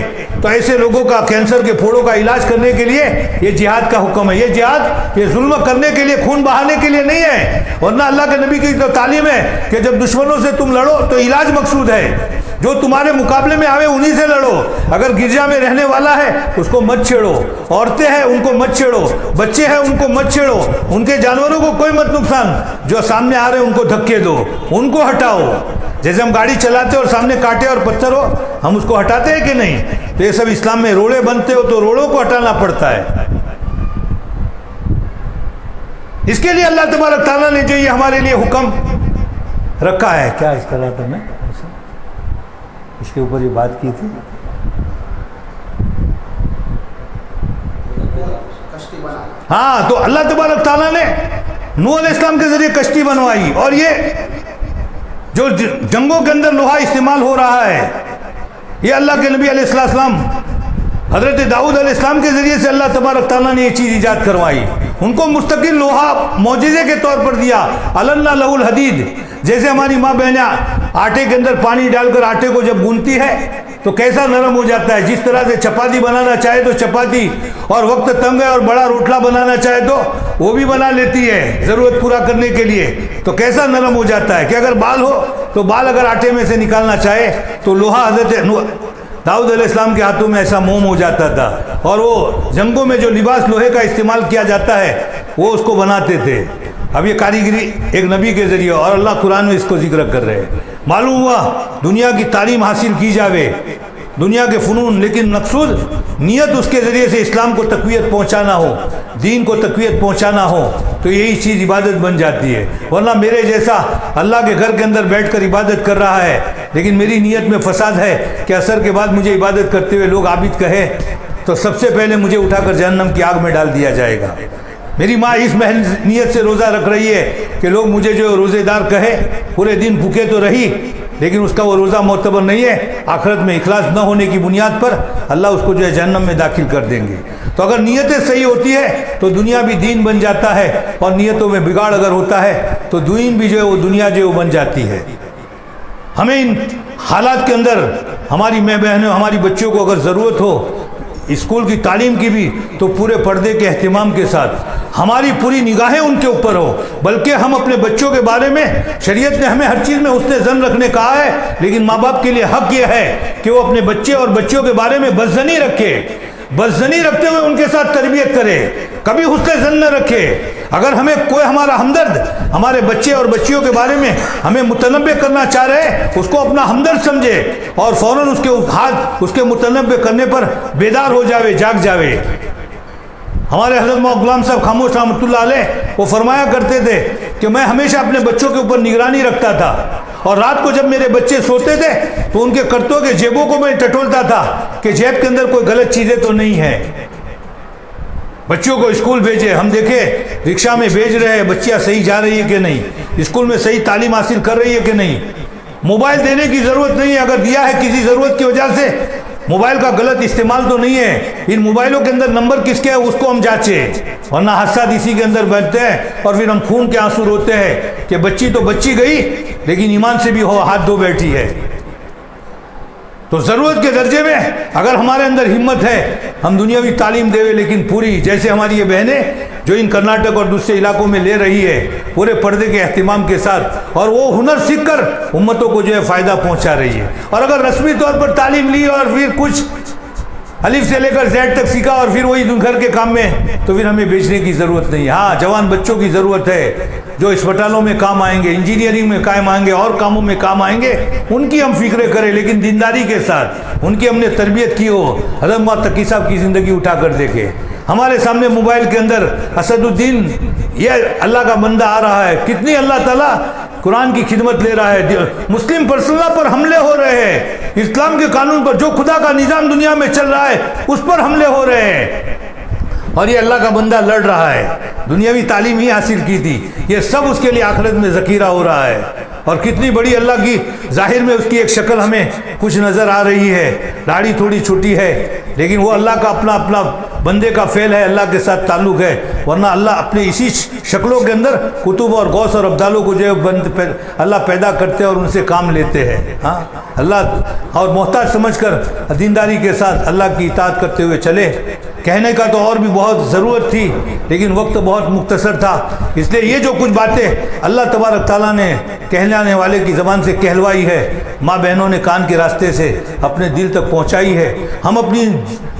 Speaker 2: تو ایسے لوگوں کا کینسر کے پھوڑوں کا علاج کرنے کے لیے یہ جہاد کا حکم ہے. یہ جہاد یہ ظلم کرنے کے لیے, خون بہانے کے لیے نہیں ہے, ورنہ اللہ کے نبی کی تو تعلیم ہے کہ جب دشمنوں سے تم لڑو تو علاج مقصود ہے, جو تمہارے مقابلے میں آوے انہی سے لڑو. اگر گرجا میں رہنے والا ہے اس کو مت چھیڑو, عورتیں ہیں ان کو مت چھیڑو, بچے ہیں ان کو مت چھیڑو, ان کے جانوروں کو کوئی مت نقصان, جو سامنے آ رہے ہیں ان کو دھکے دو, ان کو ہٹاؤ. جیسے ہم گاڑی چلاتے اور سامنے کانٹے اور پتھر ہو ہم اس کو ہٹاتے ہیں کہ نہیں, تو یہ سب اسلام میں روڑے بنتے ہو تو روڑوں کو ہٹانا پڑتا ہے. اس کے لیے اللہ تبارک تعالیٰ نے جو یہ ہمارے لیے حکم رکھا ہے, کیا اس کا رہا تھا میں اس کے اوپر یہ بات کی تھی, ہاں, تو اللہ تبارک تعالیٰ نے نوح علیہ السلام کے ذریعے کشتی بنوائی, اور یہ جو جنگوں کے اندر لوہا استعمال ہو رہا ہے یہ اللہ کے نبی علیہ السلام حضرت داؤد علیہ السلام کے ذریعے سے اللہ تبارک تعالیٰ نے یہ چیز ایجاد کروائی. ان کو مستقل لوہا معجزے کے طور پر دیا, النا لہ الحدید. جیسے ہماری ماں بہنیں آٹے کے اندر پانی ڈال کر آٹے کو جب گوندتی ہے تو کیسا نرم ہو جاتا ہے, جس طرح سے چپاتی بنانا چاہے تو چپاتی, اور وقت تنگ ہے اور بڑا روٹلا بنانا چاہے تو وہ بھی بنا لیتی ہے ضرورت پورا کرنے کے لیے, تو کیسا نرم ہو جاتا ہے کہ اگر بال ہو تو بال اگر آٹے میں سے نکالنا چاہے تو لوہا حضرت داؤد علیہ السلام کے ہاتھوں میں ایسا موم ہو جاتا تھا, اور وہ جنگوں میں جو لباس لوہے کا استعمال کیا جاتا ہے وہ اس کو بناتے تھے. اب یہ کاریگری ایک نبی کے ذریعے, اور اللہ قرآن میں اس کو ذکر کر رہے ہیں. معلوم ہوا دنیا کی تعلیم حاصل کی جاوے, دنیا کے فنون, لیکن مقصود نیت اس کے ذریعے سے اسلام کو تقویت پہنچانا ہو, دین کو تقویت پہنچانا ہو, تو یہی چیز عبادت بن جاتی ہے. ورنہ میرے جیسا اللہ کے گھر کے اندر بیٹھ کر عبادت کر رہا ہے لیکن میری نیت میں فساد ہے کہ عصر کے بعد مجھے عبادت کرتے ہوئے لوگ عابد کہے تو سب سے پہلے مجھے اٹھا کر جہنم کی آگ میں ڈال دیا جائے گا. میری ماں اس نیت سے روزہ رکھ رہی ہے کہ لوگ مجھے جو روزے دار کہے، پورے دن بھوکے تو رہی لیکن اس کا وہ روزہ معتبر نہیں ہے، آخرت میں اخلاص نہ ہونے کی بنیاد پر اللہ اس کو جو ہے جہنم میں داخل کر دیں گے۔ تو اگر نیتیں صحیح ہوتی ہے تو دنیا بھی دین بن جاتا ہے، اور نیتوں میں بگاڑ اگر ہوتا ہے تو دین بھی جو ہے وہ دنیا جو ہے وہ بن جاتی ہے۔ ہمیں ان حالات کے اندر ہماری ماں بہنوں، ہماری بچوں کو اگر ضرورت ہو اسکول کی تعلیم کی بھی، تو پورے پردے کے اہتمام کے ساتھ ہماری پوری نگاہیں ان کے اوپر ہو، بلکہ ہم اپنے بچوں کے بارے میں، شریعت نے ہمیں ہر چیز میں حسن ظن رکھنے کہا ہے، لیکن ماں باپ کے لیے حق یہ ہے کہ وہ اپنے بچے اور بچیوں کے بارے میں بدظنی رکھے، بدظنی رکھتے ہوئے ان کے ساتھ تربیت کرے، کبھی حسن ظن نہ رکھے۔ اگر ہمیں کوئی ہمارا ہمدرد ہمارے بچے اور بچیوں کے بارے میں ہمیں متنبع کرنا چاہ رہے، اس کو اپنا ہمدرد سمجھے اور فوراً اس کے ہاتھ اس کے متنبع کرنے پر بیدار ہو جاوے، جاگ جاوے۔ ہمارے حضرت مولانا غلام صاحب خاموش رحمۃ اللہ علیہ وہ فرمایا کرتے تھے کہ میں ہمیشہ اپنے بچوں کے اوپر نگرانی رکھتا تھا، اور رات کو جب میرے بچے سوتے تھے تو ان کے کرتوں کے جیبوں کو میں ٹٹولتا تھا کہ جیب کے اندر کوئی غلط چیزیں تو نہیں ہیں۔ بچوں کو اسکول بھیجے، ہم دیکھیں رکشہ میں بھیج رہے ہیں، بچیاں صحیح جا رہی ہے کہ نہیں، اسکول میں صحیح تعلیم حاصل کر رہی ہے کہ نہیں۔ موبائل دینے کی ضرورت نہیں ہے، اگر دیا ہے کسی ضرورت کی وجہ سے، موبائل کا غلط استعمال تو نہیں ہے، ان موبائلوں کے اندر نمبر کس کے ہے اس کو ہم جانچیں، ورنہ حادثات اسی کے اندر بنتے ہیں اور پھر ہم خون کے آنسو روتے ہیں کہ بچی تو بچی گئی لیکن ایمان سے بھی ہاتھ دھو بیٹھی ہے۔ تو ضرورت کے درجے میں اگر ہمارے اندر ہمت ہے ہم دنیاوی تعلیم دے، لیکن پوری، جیسے ہماری یہ بہنیں جو ان کرناٹک اور دوسرے علاقوں میں لے رہی ہے، پورے پردے کے اہتمام کے ساتھ، اور وہ ہنر سیکھ کر امتوں کو جو ہے فائدہ پہنچا رہی ہے۔ اور اگر رسمی طور پر تعلیم لی اور پھر کچھ الف سے لے کر زیڈ تک سیکھا اور پھر وہی گھر کے کام میں، تو پھر ہمیں بیچنے کی ضرورت نہیں۔ ہاں، جوان بچوں کی ضرورت ہے جو اسپتالوں میں کام آئیں گے، انجینئرنگ میں کام آئیں گے، اور کاموں میں کام آئیں گے، ان کی ہم فکریں کریں، لیکن دینداری کے ساتھ ان کی ہم نے تربیت کی ہو۔ حضرت مولانا تقی صاحب کی زندگی اٹھا کر دیکھے، ہمارے سامنے موبائل کے اندر اسد الدین یہ اللہ کا بندہ آ رہا ہے، کتنی اللہ تعالیٰ قرآن کی خدمت لے رہا ہے، مسلم پرسنل پر حملے ہو رہے ہیں، اسلام کے قانون پر، جو خدا کا نظام دنیا میں چل رہا ہے اس پر حملے ہو رہے ہیں، اور یہ اللہ کا بندہ لڑ رہا ہے، دنیاوی تعلیم ہی حاصل کی تھی، یہ سب اس کے لیے آخرت میں ذخیرہ ہو رہا ہے۔ اور کتنی بڑی اللہ کی، ظاہر میں اس کی ایک شکل ہمیں کچھ نظر آ رہی ہے، داڑھی تھوڑی چھوٹی ہے، لیکن وہ اللہ کا اپنا بندے کا فعل ہے، اللہ کے ساتھ تعلق ہے، ورنہ اللہ اپنے اسی شکلوں کے اندر کتب اور غوث اور ابدالوں کو جو ہے اللہ پیدا کرتے ہیں اور ان سے کام لیتے ہیں۔ ہاں، اللہ اور محتاج سمجھ کر دینداری کے ساتھ اللہ کی اطاعت کرتے ہوئے چلے۔ کہنے کا تو اور بھی بہت ضرورت تھی لیکن وقت بہت مختصر تھا، اس لیے یہ جو کچھ باتیں اللہ تبارک تعالیٰ نے کہلانے والے کی زبان سے کہلوائی ہے، ماں بہنوں نے کان کے راستے سے اپنے دل تک پہنچائی ہے۔ ہم اپنی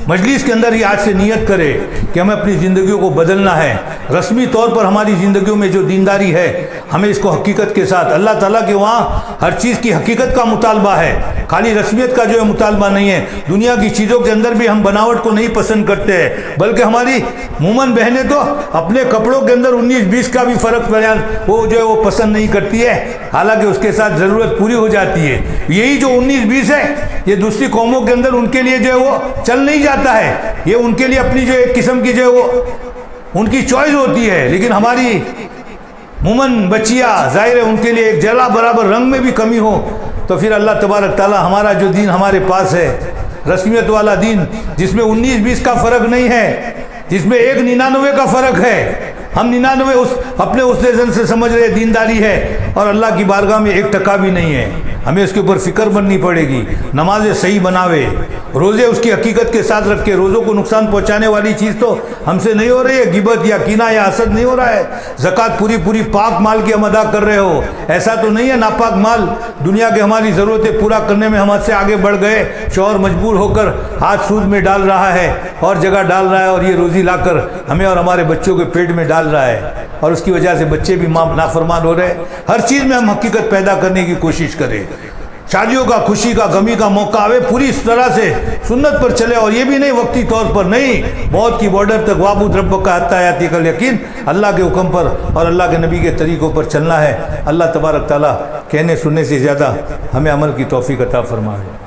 Speaker 2: مجلس کے اندر ہی آج سے نیت کرے کہ ہمیں اپنی زندگیوں کو بدلنا ہے، رسمی طور پر ہماری زندگیوں میں جو دینداری ہے ہمیں اس کو حقیقت کے ساتھ، اللہ تعالیٰ کے وہاں ہر چیز کی حقیقت کا مطالبہ ہے، خالی رسمیت کا جو ہے مطالبہ نہیں ہے۔ دنیا کی چیزوں کے اندر بھی ہم بناوٹ کو نہیں پسند کرتے ہیں، بلکہ ہماری مومن بہنیں تو اپنے کپڑوں کے اندر 19-20 کا بھی فرق وہ جو ہے وہ پسند نہیں کرتی ہے، حالانکہ اس کے ساتھ ضرورت پوری ہو جاتی ہے۔ یہی جو 19-20 ہے یہ دوسری قوموں کے اندر ان کے لیے جو ہے وہ چل نہیں جاتا ہے، یہ ان کے لیے اپنی جو ایک قسم کی جو ہے وہ ان کی چوائس ہوتی ہے، لیکن ہماری مومن بچیاں ظاہر ہے ان کے لیے ایک جلا برابر رنگ میں بھی کمی ہو تو پھر اللہ تبارک تعالیٰ ہمارا جو دین ہمارے پاس ہے، رسمیت والا دین جس میں 19-20 کا فرق نہیں ہے، جس میں 1-99 کا فرق ہے، ہم 99 اپنے اس زن سے سمجھ رہے دینداری ہے اور اللہ کی بارگاہ میں 1% بھی نہیں ہے۔ ہمیں اس کے اوپر فکر بننی پڑے گی، نمازیں صحیح بناوے، روزے اس کی حقیقت کے ساتھ رکھ کے، روزوں کو نقصان پہنچانے والی چیز تو ہم سے نہیں ہو رہی ہے، غیبت یا کینہ یا حسد نہیں ہو رہا ہے، زکوٰۃ پوری پاک مال کی ہم ادا کر رہے ہو، ایسا تو نہیں ہے ناپاک مال دنیا کے ہماری ضرورتیں پورا کرنے میں ہم سے آگے بڑھ گئے، شوہر مجبور ہو کر ہاتھ سود میں ڈال رہا ہے اور جگہ ڈال رہا ہے اور یہ روزی لا کر ہمیں اور ہمارے بچوں کے پیٹ میں ڈال رہا ہے، اور اس کی وجہ سے بچے بھی نافرمان ہو رہے ہیں۔ ہر چیز میں ہم حقیقت پیدا کرنے کی کوشش کریں، شادیوں کا، خوشی کا، غمی کا موقع آئے پوری اس طرح سے سنت پر چلے، اور یہ بھی نہیں وقتی طور پر نہیں، موت کی بارڈر تک وعبد ربک حتی یاتیک الیقین، اللہ کے حکم پر اور اللہ کے نبی کے طریقوں پر چلنا ہے۔ اللہ تبارک تعالیٰ کہنے سننے سے زیادہ ہمیں عمل کی توفیق عطا فرمائے۔